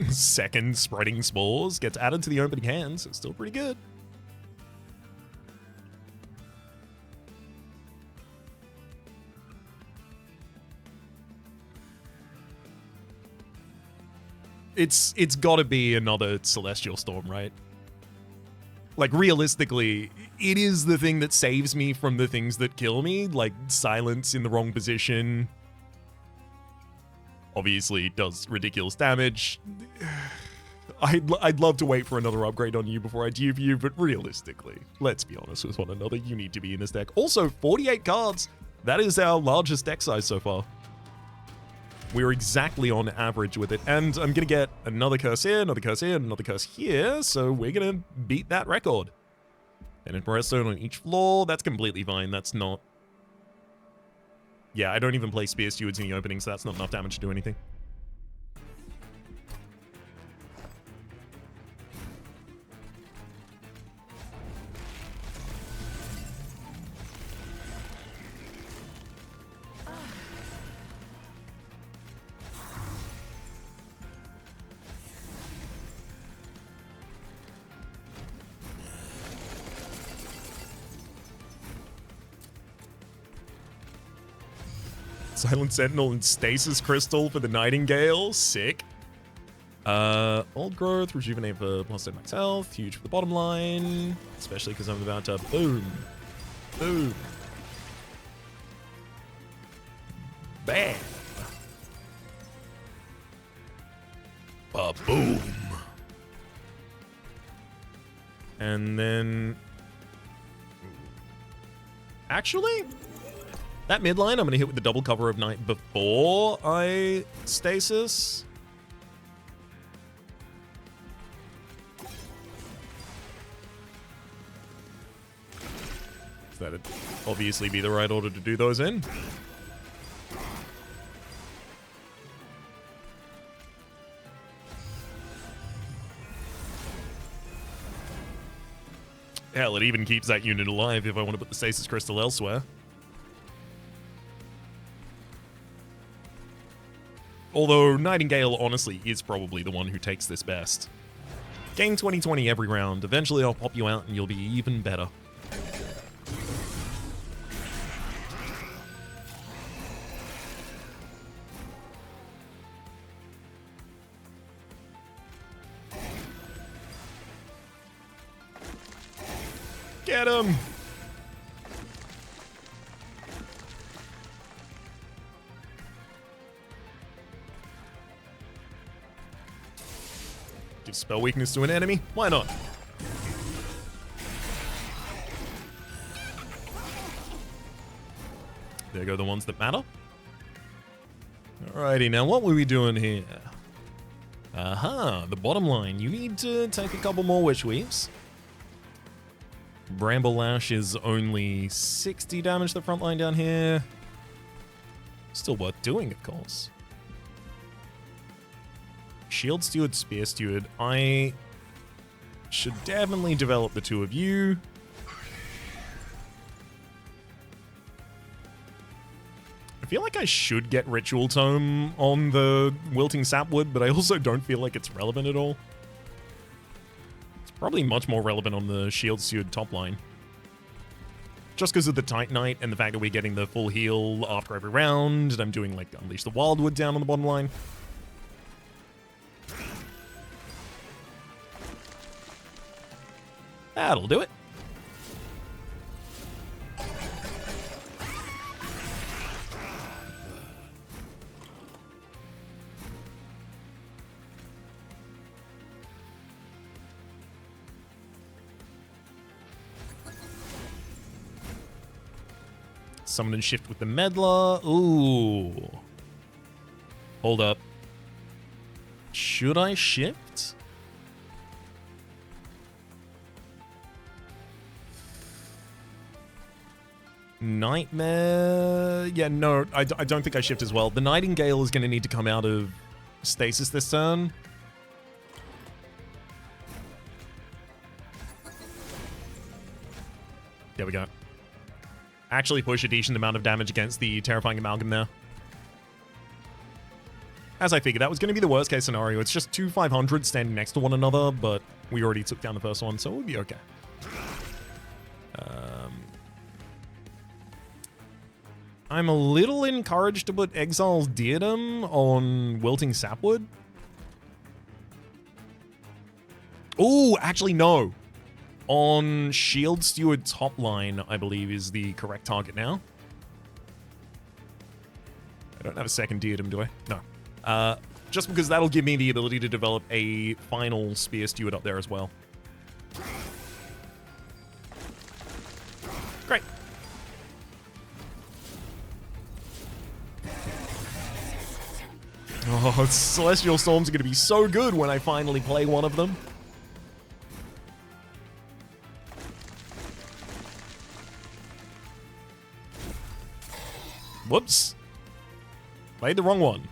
Second Spreading Spores gets added to the opening hand, so it's still pretty good. It's got to be another Celestial Storm, right? Like, realistically, it is the thing that saves me from the things that kill me, like silence in the wrong position. Obviously, it does ridiculous damage. I'd love to wait for another upgrade on you before I dupe you, but realistically, let's be honest with one another, you need to be in this deck. Also, 48 cards. That is our largest deck size so far. We're exactly on average with it, and I'm going to get another curse here, another curse here, another curse here, so we're going to beat that record. And then Breaststone on each floor, that's completely fine, that's not... Yeah, I don't even play Spear Stewards in the opening, so that's not enough damage to do anything. Silent Sentinel and Stasis Crystal for the Nightingale. Sick. Old Growth, Rejuvenated for plus 10 max health. Huge for the bottom line. Especially because I'm about to boom. Boom. Bam. Ba-boom. And then... Actually... That midline, I'm going to hit with the double cover of night before I stasis. That'd obviously be the right order to do those in. Hell, it even keeps that unit alive if I want to put the stasis crystal elsewhere. Although Nightingale, honestly, is probably the one who takes this best. Gain 20/20 every round. Eventually I'll pop you out and you'll be even better. Get him! Give spell weakness to an enemy? Why not? There go the ones that matter. Alrighty, now what were we doing here? Aha, the bottom line. You need to take a couple more Witch Weaves. Bramble Lash is only 60 damage to the front line down here. Still worth doing, of course. Shield Steward, Spear Steward. I should definitely develop the two of you. I feel like I should get Ritual Tome on the Wilting Sapwood, but I also don't feel like it's relevant at all. It's probably much more relevant on the Shield Steward top line. Just because of the Titanite and the fact that we're getting the full heal after every round, and I'm doing like Unleash the Wildwood down on the bottom line. That'll do it. Summon and shift with the meddler. Ooh. Hold up. Should I shift? Nightmare. Yeah, no, I don't think I shift as well. The Nightingale is going to need to come out of stasis this turn. There we go. Actually push a decent amount of damage against the Terrifying Amalgam there. As I figured, that was going to be the worst case scenario. It's just two 500s standing next to one another, but we already took down the first one, so we'll be okay. I'm a little encouraged to put Exile's Diadem on Wilting Sapwood. Oh, actually, no. On Shield Steward top line, I believe, is the correct target now. I don't have a second Diadem, do I? No. Just because that'll give me the ability to develop a final Spear Steward up there as well. Great. Oh, Celestial Storms are going to be so good when I finally play one of them. Whoops. Played the wrong one.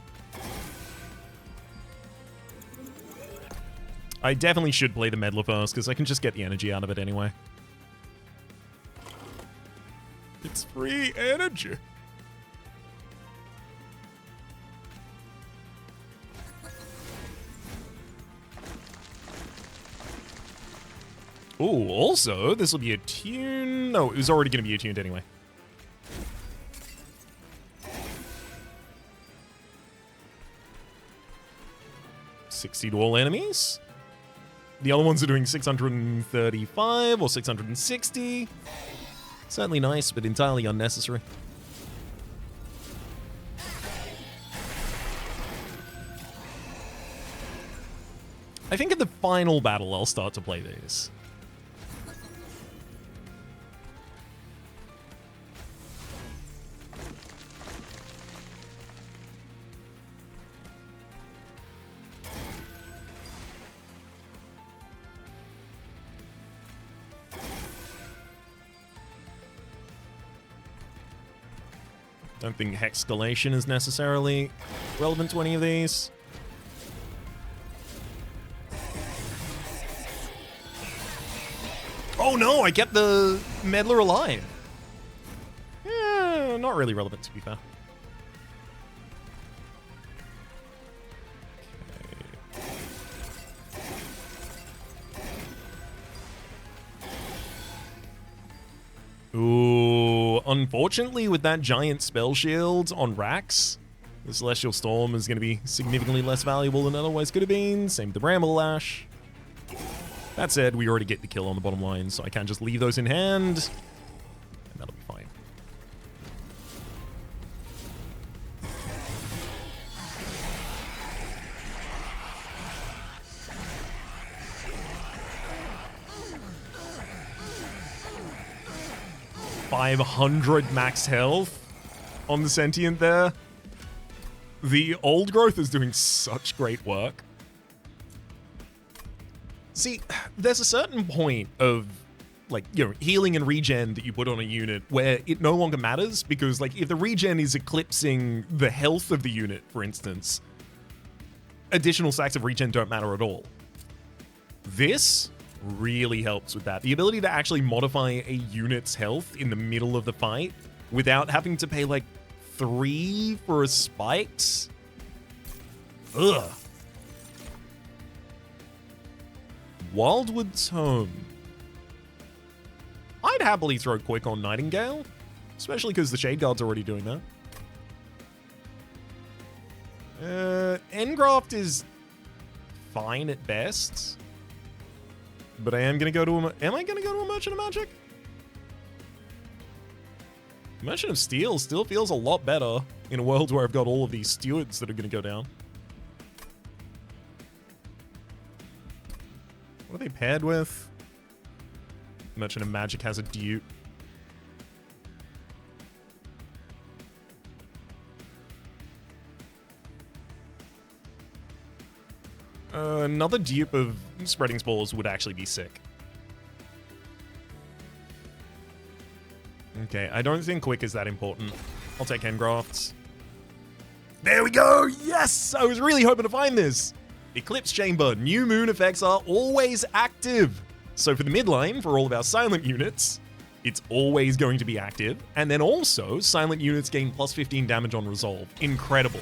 I definitely should play the Meddler first, because I can just get the energy out of it anyway. It's free energy. Ooh, also, this will be attuned. No, it was already going to be attuned anyway. $60 to all enemies. The other ones are doing 635 or 660. Certainly nice, but entirely unnecessary. I think in the final battle, I'll start to play these. Don't think Hexcalation is necessarily relevant to any of these. Oh no, I kept the Meddler alive. Yeah, not really relevant to be fair. Ooh, unfortunately with that giant spell shield on Rax, the Celestial Storm is going to be significantly less valuable than it otherwise could have been. Same with the Bramble Lash. That said, we already get the kill on the bottom line, so I can just leave those in hand, and that'll be fine. $500 max health on the Sentient there. The Old Growth is doing such great work. See, there's a certain point of, like, you know, healing and regen that you put on a unit where it no longer matters, because, like, if the regen is eclipsing the health of the unit, for instance, additional stacks of regen don't matter at all. This really helps with that. The ability to actually modify a unit's health in the middle of the fight without having to pay, like, 3 for a spikes. Ugh. Wildwood's Home. I'd happily throw Quick on Nightingale, especially because the Shade Guard's already doing that. Engraft is fine at best. But I am going to go to a... Am I going to go to a Merchant of Magic? Merchant of Steel still feels a lot better in a world where I've got all of these stewards that are going to go down. What are they paired with? Merchant of Magic has a dupe. Another dupe of Spreading Spores would actually be sick. Okay, I don't think Quick is that important. I'll take Engrafts. There we go! Yes! I was really hoping to find this! Eclipse Chamber. New moon effects are always active. So for the midline, for all of our silent units, it's always going to be active. And then also, silent units gain plus 15 damage on resolve. Incredible.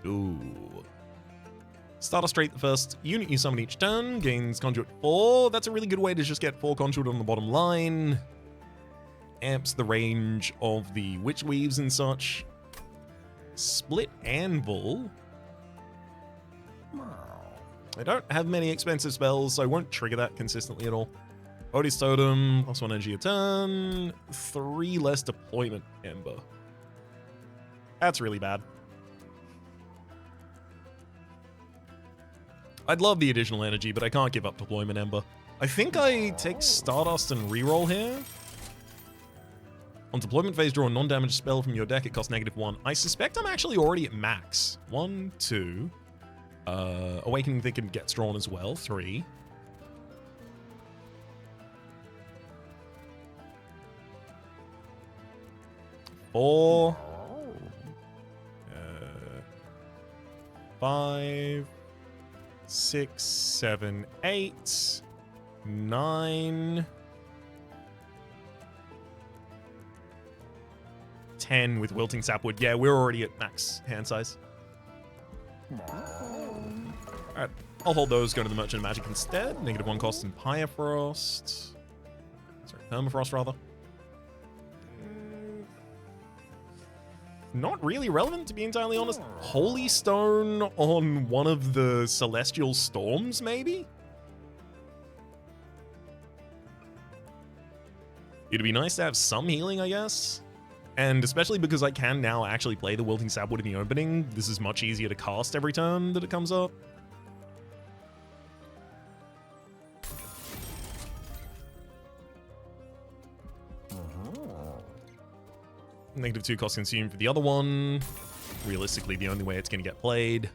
Ooh. Stardust Straight, the first unit you summon each turn, gains Conduit 4. That's a really good way to just get 4 Conduit on the bottom line. Amps the range of the Witch Weaves and such. Split Anvil. I don't have many expensive spells, so I won't trigger that consistently at all. Odie's Totem, plus 1 energy a turn. 3 less Deployment Ember. That's really bad. I'd love the additional energy, but I can't give up Deployment Ember. I think I take Stardust and reroll here. On deployment phase, draw a non-damage spell from your deck. It costs -1. I suspect I'm actually already at max. 1, 2. Awakening Thicket gets drawn as well. 3. Four. 5. 6, 7, 8. 9. 10 with Wilting Sapwood. Yeah, we're already at max hand size. Alright, I'll hold those, go to the Merchant of Magic instead. -1 cost in Firefrost. Sorry, Permafrost rather. Not really relevant, to be entirely honest. Holy Stone on one of the Celestial Storms, maybe? It'd be nice to have some healing, I guess. And especially because I can now actually play the Wilting Sapwood in the opening, this is much easier to cast every turn that it comes up. -2 cost consumed for the other one. Realistically, the only way it's going to get played.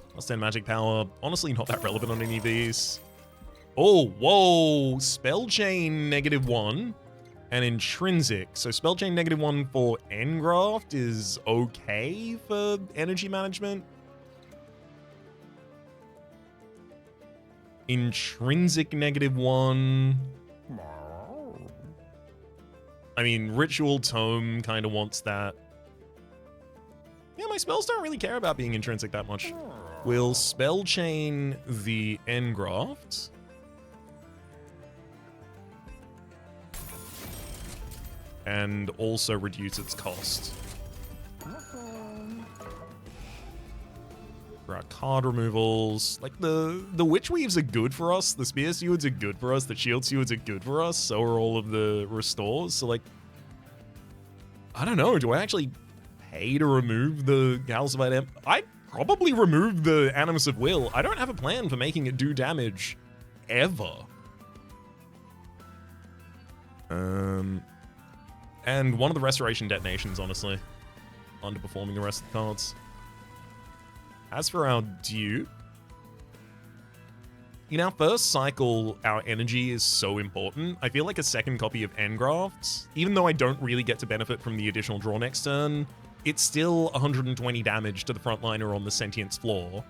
Plus 10 magic power. Honestly, not that relevant on any of these. Oh, whoa! Spell Chain -1. And Intrinsic. So Spell Chain -1 for Engraft is okay for energy management. Intrinsic -1. I mean, Ritual Tome kind of wants that. Yeah, my spells don't really care about being intrinsic that much. We'll Spell Chain the Engraft. And also reduce its cost. For our card removals, like the Witch Weaves are good for us, the Spear Stewards are good for us, the Shield Stewards are good for us, so are all of the Restores. So like, I don't know, do I actually pay to remove the Calcified Emp? I'd probably remove the Animus of Will. I don't have a plan for making it do damage, ever. And one of the Restoration Detonations, honestly. Underperforming the rest of the cards. As for our dupe, in our first cycle, our energy is so important. I feel like a second copy of Engraft, even though I don't really get to benefit from the additional draw next turn, it's still 120 damage to the frontliner on the Sentience floor,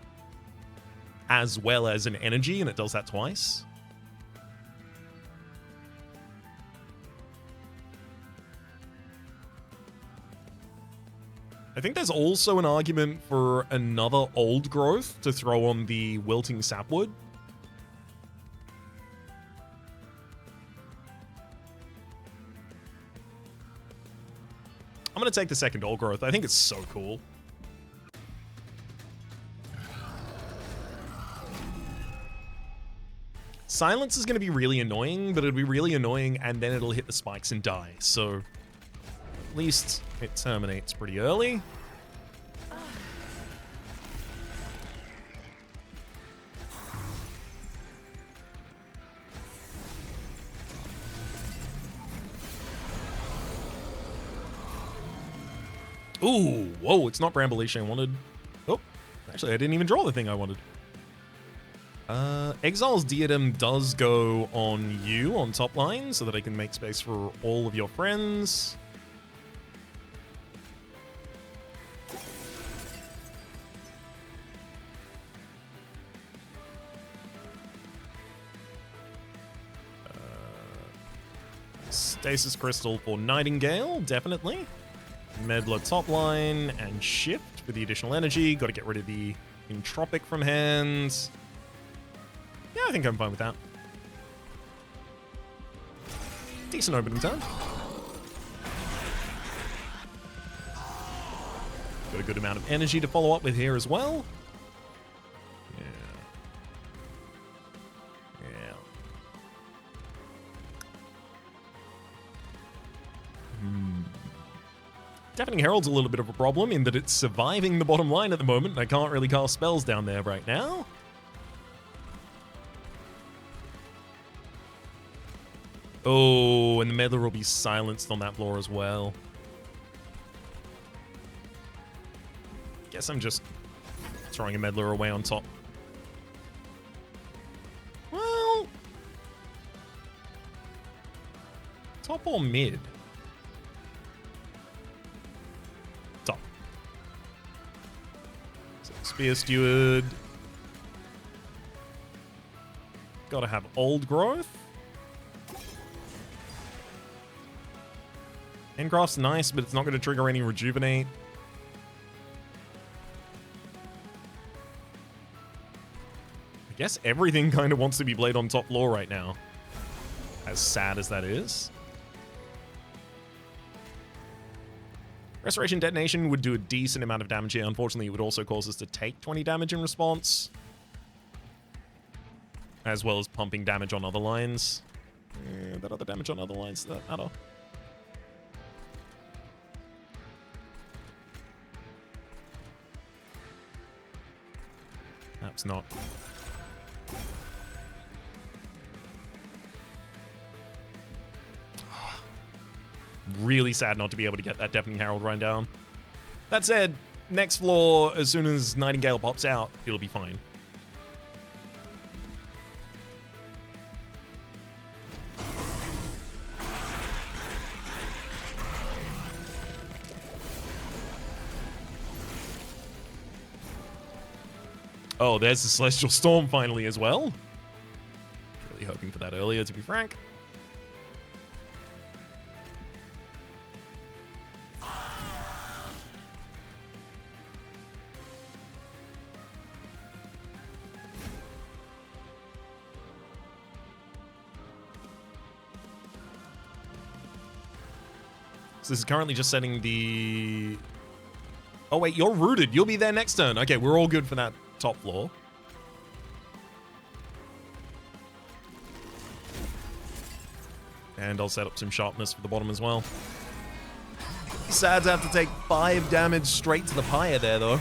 as well as an energy, and it does that twice. I think there's also an argument for another old growth to throw on the Wilting Sapwood. I'm going to to take the second All Growth. I think it's so cool. Silence is going to be really annoying, but it'll be really annoying, and then it'll hit the spikes and die. So at least it terminates pretty early. Ooh, whoa, it's not Bramble Leash I wanted. Oh, actually, I didn't even draw the thing I wanted. Exile's Diadem does go on you on top line so that I can make space for all of your friends. Stasis Crystal for Nightingale, definitely. Meddler top line and shift for the additional energy. Got to get rid of the Entropic from hand. Yeah, I think I'm fine with that. Decent opening turn. Got a good amount of energy to follow up with here as well. Yeah. Yeah. Deafening Herald's a little bit of a problem in that it's surviving the bottom line at the moment, and I can't really cast spells down there right now. Oh, and the Meddler will be silenced on that floor as well. Guess I'm just throwing a Meddler away on top. Well, top or mid? Top. So Spear Steward. Gotta have Old Growth. Handcraft's nice, but it's not going to trigger any Rejuvenate. I guess everything kind of wants to be played on top floor right now. As sad as that is. Restoration Detonation would do a decent amount of damage here. Unfortunately, it would also cause us to take 20 damage in response. As well as pumping damage on other lines. Yeah, that other damage on other lines, does that matter? Perhaps not. Really sad not to be able to get that Deafening Herald run down. That said, next floor, as soon as Nightingale pops out, it'll be fine. Oh, there's the Celestial Storm finally as well. Really hoping for that earlier, to be frank. So this is currently just setting the... Oh wait, you're rooted. You'll be there next turn. Okay, we're all good for that top floor. And I'll set up some sharpness for the bottom as well. Sad to have to take 5 damage straight to the pyre there, though.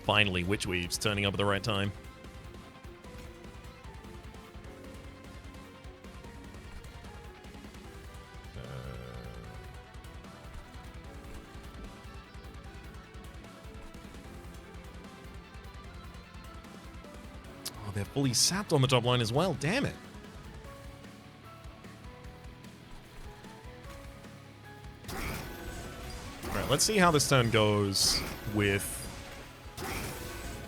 Finally, Witchweave's turning up at the right time. Oh, they're fully sapped on the top line as well. Damn it. All right, let's see how this turn goes with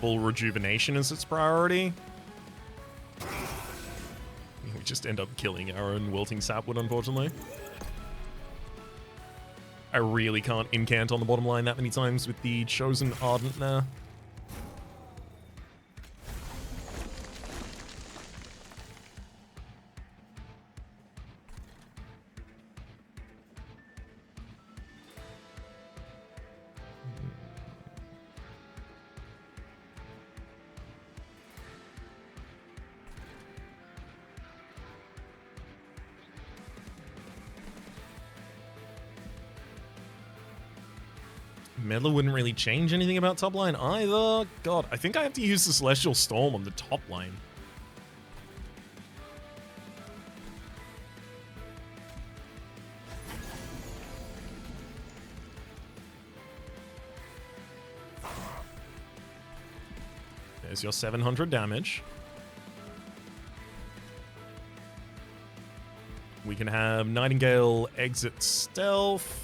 full Rejuvenation as its priority. We just end up killing our own Wilting Sapwood, unfortunately. I really can't incant on the bottom line that many times with the Chosen Ardent now. Meddler wouldn't really change anything about top line either. God, I think I have to use the Celestial Storm on the top line. There's your 700 damage. We can have Nightingale exit stealth.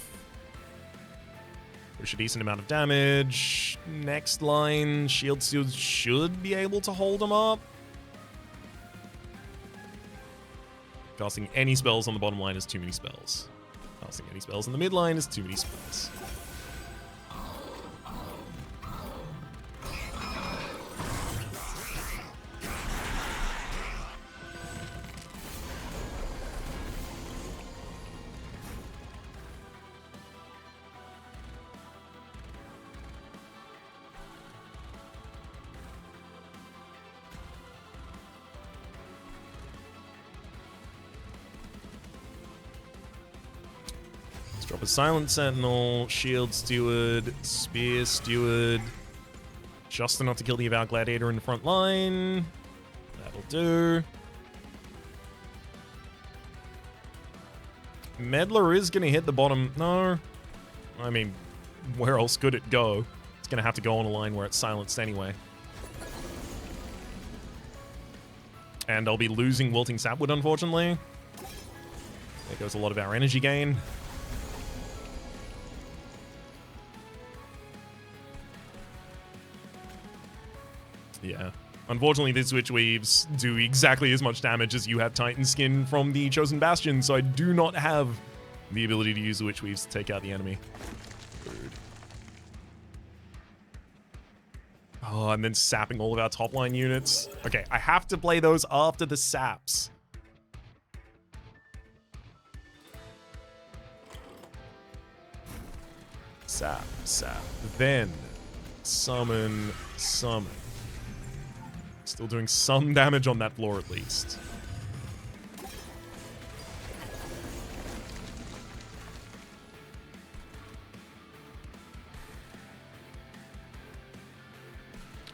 Push a decent amount of damage. Next line, Shield Shield should be able to hold them up. Casting any spells on the bottom line is too many spells. Casting any spells on the mid line is too many spells. Drop a Silent Sentinel, Shield Steward, Spear Steward. Just enough to kill the Avowed Gladiator in the front line. That'll do. Meddler is going to hit the bottom. No. I mean, where else could it go? It's going to have to go on a line where it's silenced anyway. And I'll be losing Wilting Sapwood, unfortunately. There goes a lot of our energy gain. Yeah. Unfortunately, the Switch Weaves do exactly as much damage as you have Titan Skin from the Chosen Bastion, so I do not have the ability to use the Witch Weaves to take out the enemy. Rude. Oh, and then sapping all of our top line units. Okay, I have to play those after the saps. Sap, sap. Then summon, summon. Still doing some damage on that floor at least.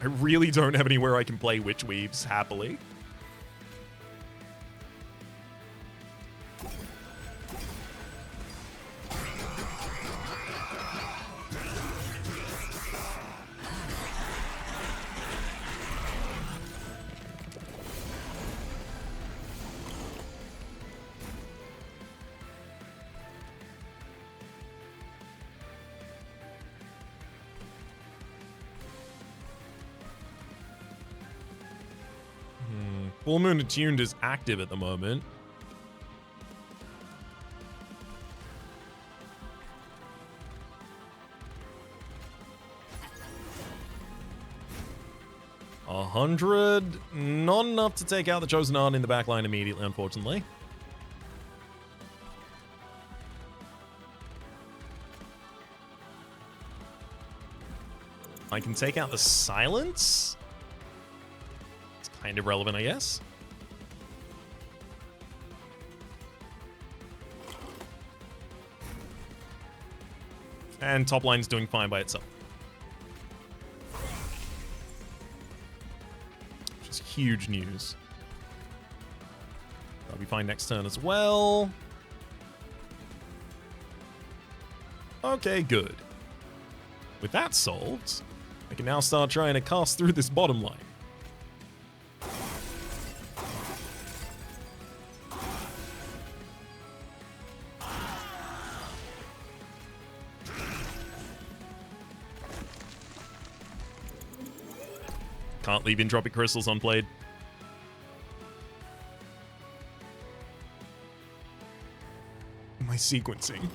I really don't have anywhere I can play Witch Weaves happily. Full Moon Attuned is active at the moment. $100, not enough to take out the Chosen Art in the back line immediately, unfortunately. I can take out the Silence. Kind of relevant, I guess. And top line's doing fine by itself. Which is huge news. That'll be fine next turn as well. Okay, good. With that solved, I can now start trying to cast through this bottom line. Can't leave Entropic Crystals unplayed. My sequencing.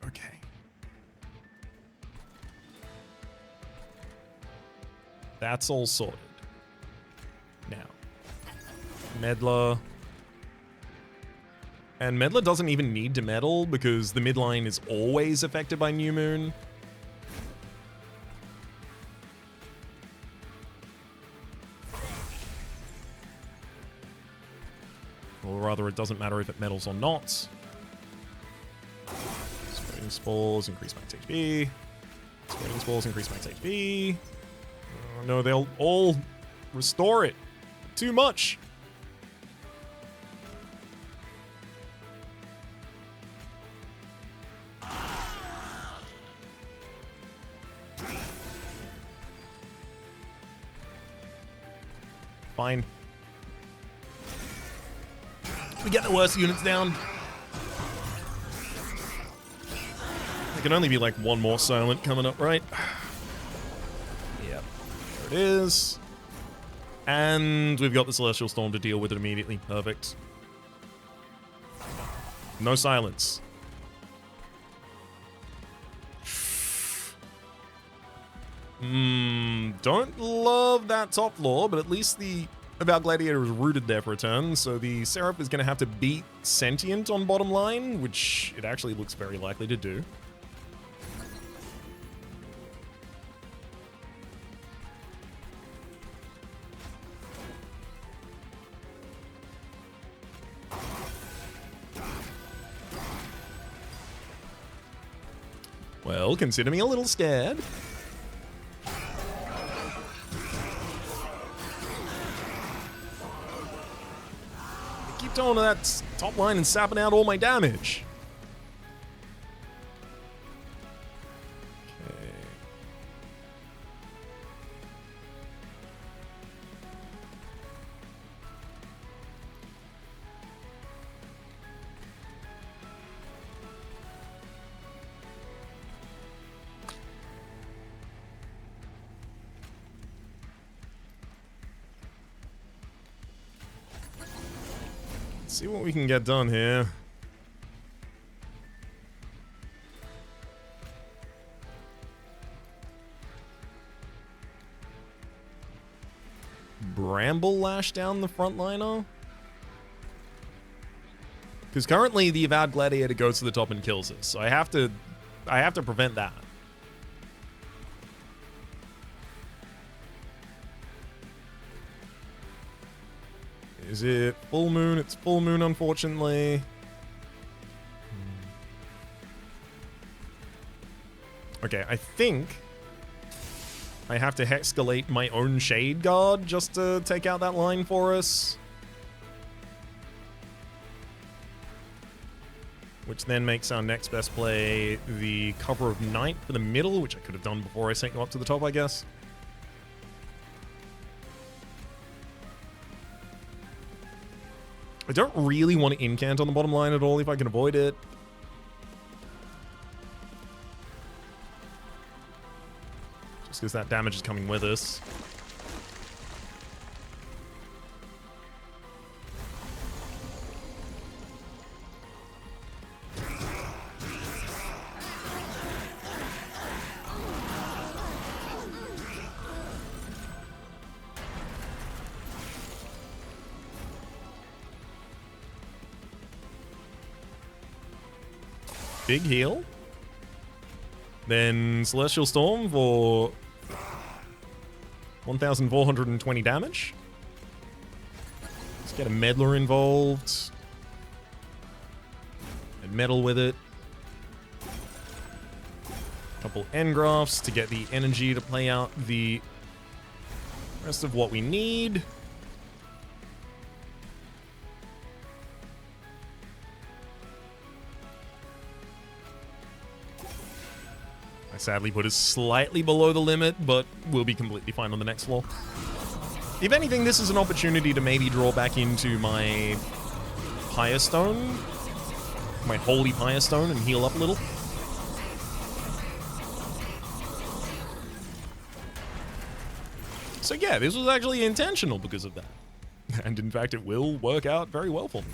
Okay. That's all sorted. Now, Meddler. And Meddler doesn't even need to meddle because the midline is always affected by New Moon. Or rather, it doesn't matter if it metals or not. Spreading Spores, increase max HP. Spreading Spores, increase max HP. Oh, no, they'll all restore it. Too much. Fine. We get the worst units down. There can only be like one more silent coming up, right? Yep. There it is. And we've got the Celestial Storm to deal with it immediately. Perfect. No silence. Don't love that top floor, but at least the Avowed Gladiator is rooted there for a turn, so the Seraph is going to have to beat Sentient on bottom line, which it actually looks very likely to do. Well, consider me a little scared. Keep going to that top line and sapping out all my damage. Okay. See what we can get done here. Bramble Lash down the frontliner? Because currently the Avowed Gladiator goes to the top and kills us, so I have to prevent that. Is it full moon? It's full moon, unfortunately. Okay, I think I have to hexcalate my own Shade Guard just to take out that line for us. Which then makes our next best play the Cover of Night for the middle, which I could have done before I sent you up to the top, I guess. I don't really want to incant on the bottom line at all if I can avoid it. Just because that damage is coming with us. Big heal. Then Celestial Storm for 1,420 damage. Let's get a Meddler involved. And meddle with it. Couple Engrafts to get the energy to play out the rest of what we need. Sadly put us slightly below the limit, but we'll be completely fine on the next floor. If anything, this is an opportunity to maybe draw back into my Pyre Stone, my Holy Pyre Stone, and heal up a little. So yeah, this was actually intentional because of that. And in fact, it will work out very well for me.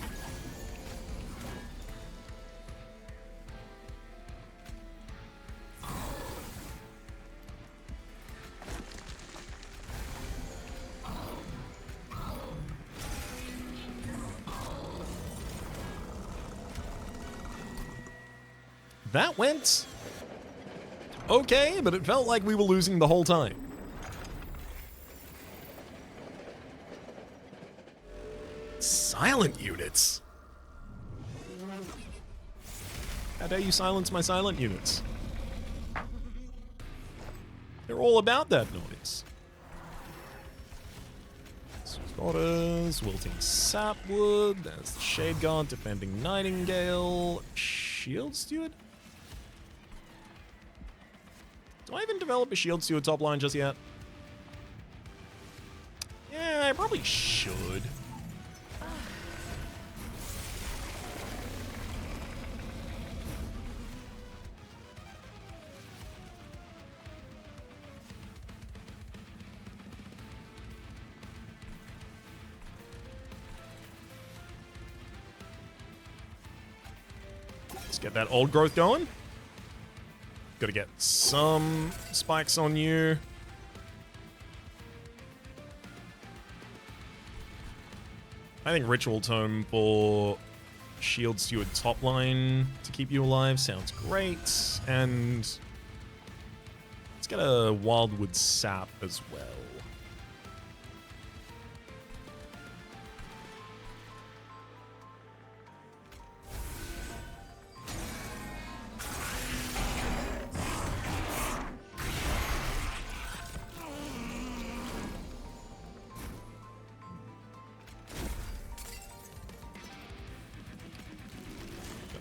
That went okay, but it felt like we were losing the whole time. Silent units? How dare you silence my silent units? They're all about that noise. Scotters, Wilting Sapwood, there's the Shade Guard, Defending Nightingale, Shield Steward? Do I even develop a Shield Steward top line just yet? Yeah, I probably should. Let's get that old growth going. Gotta get some spikes on you. I think Ritual Tome for Shield Steward top line to keep you alive sounds great. And let's get a Wildwood Sap as well.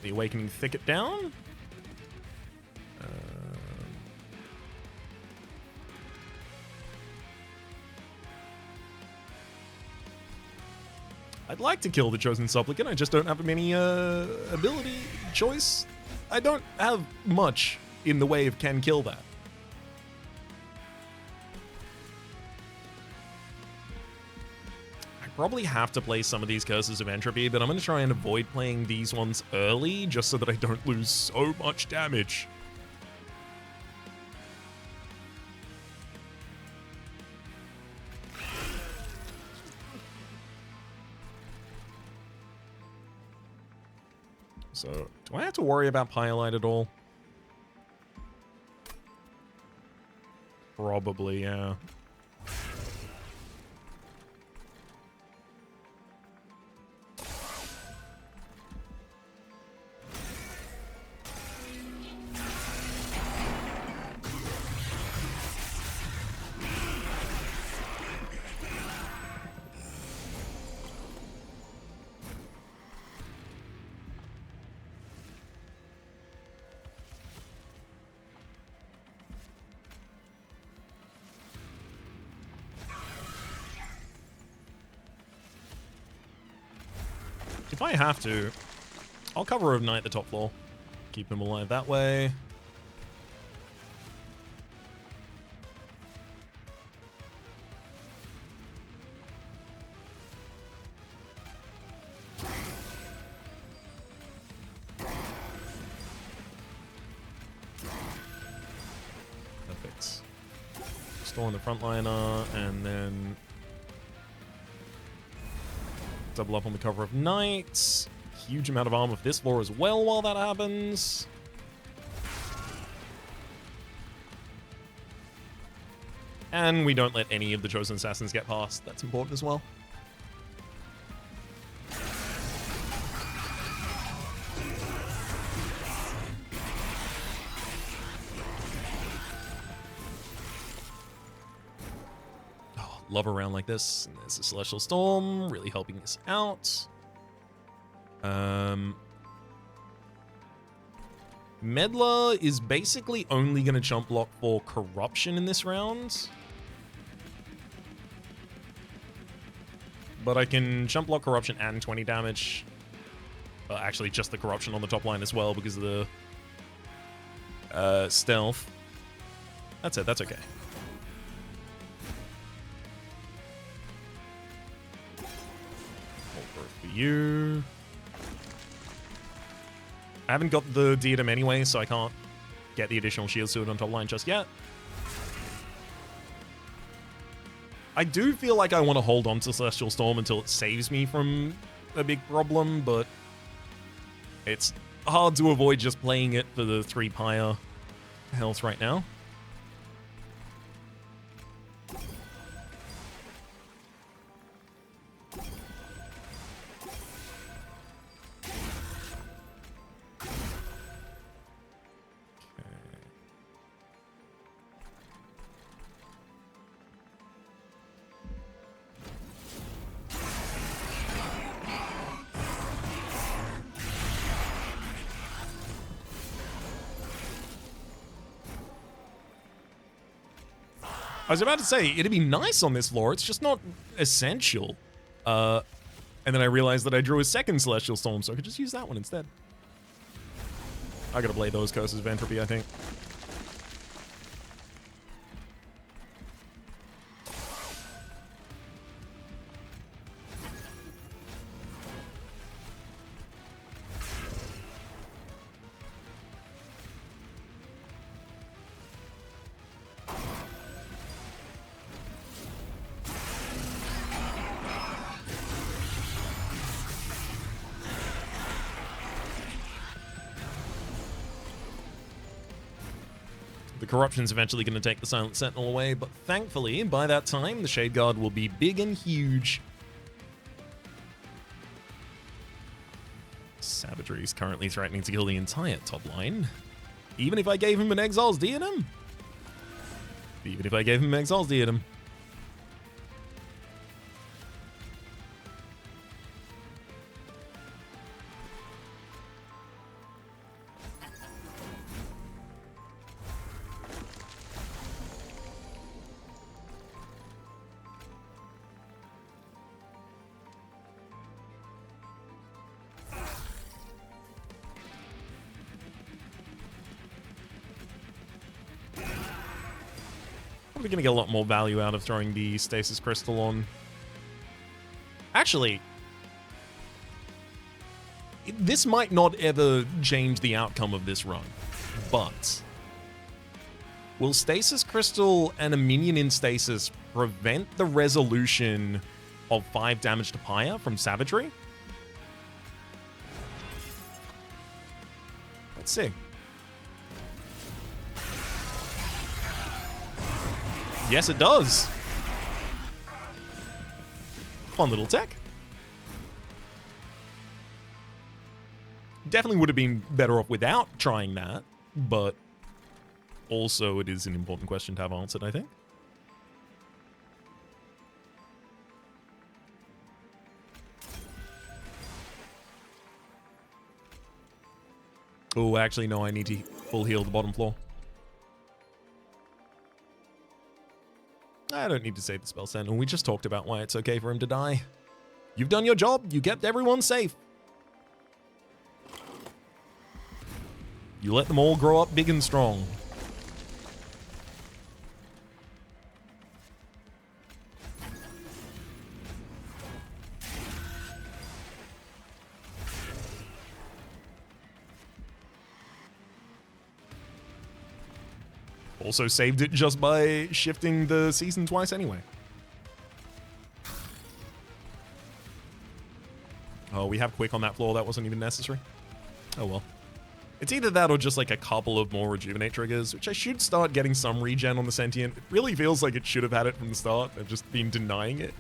The Awakening Thicket down. I'd like to kill the Chosen Supplicant, I just don't have many ability choice. I don't have much in the way of can kill that. Probably have to play some of these Curses of Entropy, but I'm going to try and avoid playing these ones early just so that I don't lose so much damage. So, do I have to worry about Pyrelite at all? Probably, yeah. If I have to, I'll cover overnight the top floor. Keep him alive that way. Perfect. Store on the frontliner, and then double up on the cover of night. Huge amount of armor for this floor as well while that happens. And we don't let any of the Chosen Assassins get past. That's important as well. Love a round like this. And there's a Celestial Storm, really helping us out. Meddler is basically only going to chump block for Corruption in this round. But I can chump block Corruption and 20 damage. Actually, just the Corruption on the top line as well because of the stealth. That's it, that's okay. For you. I haven't got the diadem anyway, so I can't get the additional shield suit on top line just yet. I do feel like I want to hold on to Celestial Storm until it saves me from a big problem, but it's hard to avoid just playing it for the 3 pyre health right now. I was about to say, it'd be nice on this floor. It's just not essential. And then I realized that I drew a second Celestial Storm, so I could just use that one instead. I gotta play those Curses of Entropy, I think. The Corruption's eventually going to take the Silent Sentinel away, but thankfully, by that time, the Shade Guard will be big and huge. Savagery is currently threatening to kill the entire top line. Even if I gave him an Exile's Diadem? Even if I gave him an Exile's Diadem. Probably going to get a lot more value out of throwing the Stasis Crystal on. Actually, this might not ever change the outcome of this run, but will Stasis Crystal and a minion in Stasis prevent the resolution of 5 damage to Pyre from Savagery? Let's see. Yes, it does. Fun little tech. Definitely would have been better off without trying that, but also it is an important question to have answered, I think. Oh, actually, no, I need to full heal the bottom floor. I don't need to save the Spell Sentinel. We just talked about why it's okay for him to die. You've done your job. You kept everyone safe. You let them all grow up big and strong. Also saved it just by shifting the season twice anyway. Oh, we have Quick on that floor. That wasn't even necessary. Oh well. It's either that or just like a couple of more Rejuvenate triggers, which I should start getting some regen on the Sentient. It really feels like it should have had it from the start. I've just been denying it.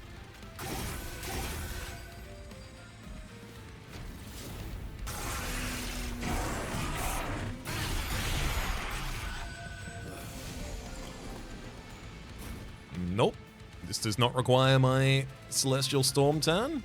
Nope. This does not require my Celestial Storm turn.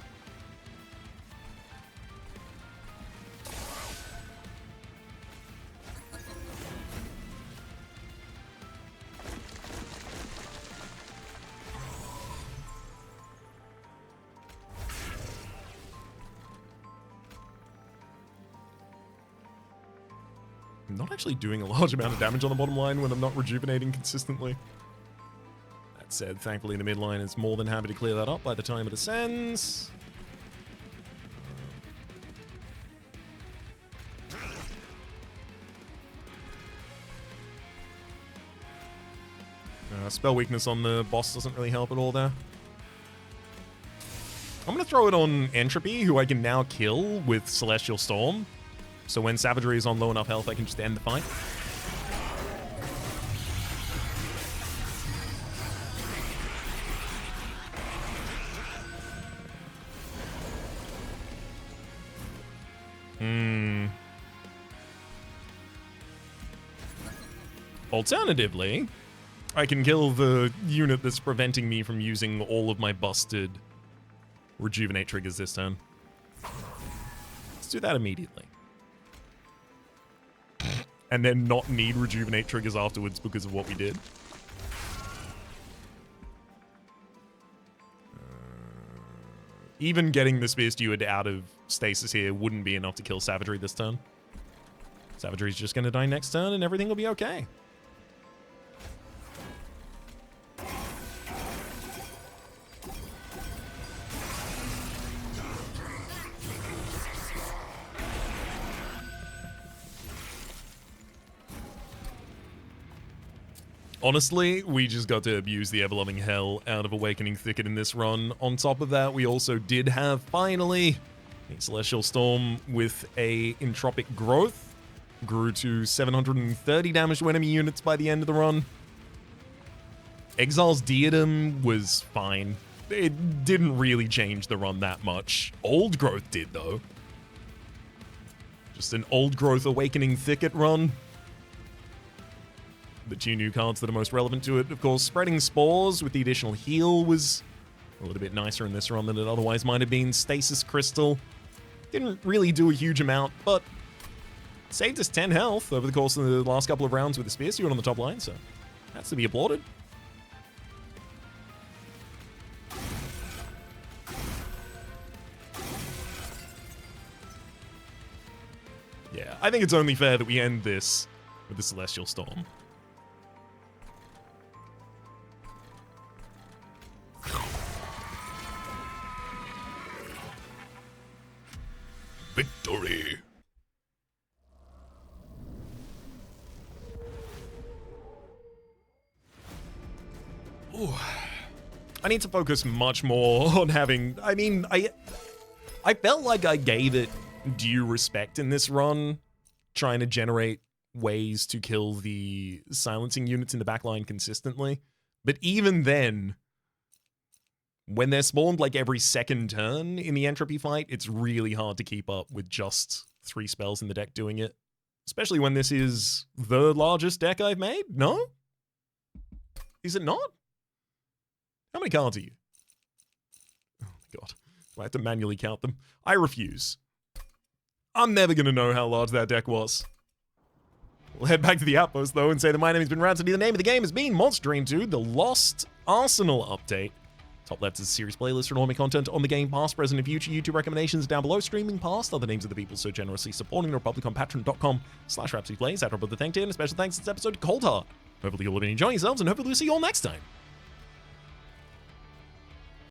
I'm not actually doing a large amount of damage on the bottom line when I'm not rejuvenating consistently. That said, thankfully the mid line is more than happy to clear that up by the time it ascends. Spell weakness on the boss doesn't really help at all there. I'm going to throw it on Entropy, who I can now kill with Celestial Storm. So when Savagery is on low enough health, I can just end the fight. Alternatively, I can kill the unit that's preventing me from using all of my busted Rejuvenate triggers this turn. Let's do that immediately. And then not need Rejuvenate triggers afterwards because of what we did. Even getting the Spear Steward out of stasis here wouldn't be enough to kill Savagery this turn. Savagery's just going to die next turn and everything will be okay. Honestly, we just got to abuse the ever-loving hell out of Awakening Thicket in this run. On top of that, we also did have, finally, a Celestial Storm with a Entropic Growth. Grew to 730 damage to enemy units by the end of the run. Exile's Diadem was fine. It didn't really change the run that much. Old Growth did, though. Just an Old Growth Awakening Thicket run. The two new cards that are most relevant to it, of course, Spreading Spores with the additional heal was a little bit nicer in this run than it otherwise might have been. Stasis Crystal didn't really do a huge amount, but saved us 10 health over the course of the last couple of rounds with the Spear Steward on the top line, so that's to be applauded. Yeah, I think it's only fair that we end this with the Celestial Storm. Victory! Ooh. I need to focus much more on having... I mean, I felt like I gave it due respect in this run, trying to generate ways to kill the silencing units in the backline consistently. But even then, when they're spawned like every second turn in the entropy fight, it's really hard to keep up with just 3 spells in the deck doing it. Especially when this is the largest deck I've made? No? Is it not? How many cards are you? Oh my god. Do I have to manually count them? I refuse. I'm never going to know how large that deck was. We'll head back to the outpost, though, and say that my name has been Rhapsody. The name of the game has been Monster Dream 2, the Lost Arsenal update. Top left is a series playlist for all my content on the game, past, present, and future. YouTube recommendations down below. Streaming past other names of the people so generously supporting the Republic on patreon.com/RhapsodyPlays. That the thank you, and a special thanks this episode to Cold Heart. Hopefully you'll have been enjoying yourselves, and hopefully we'll see you all next time.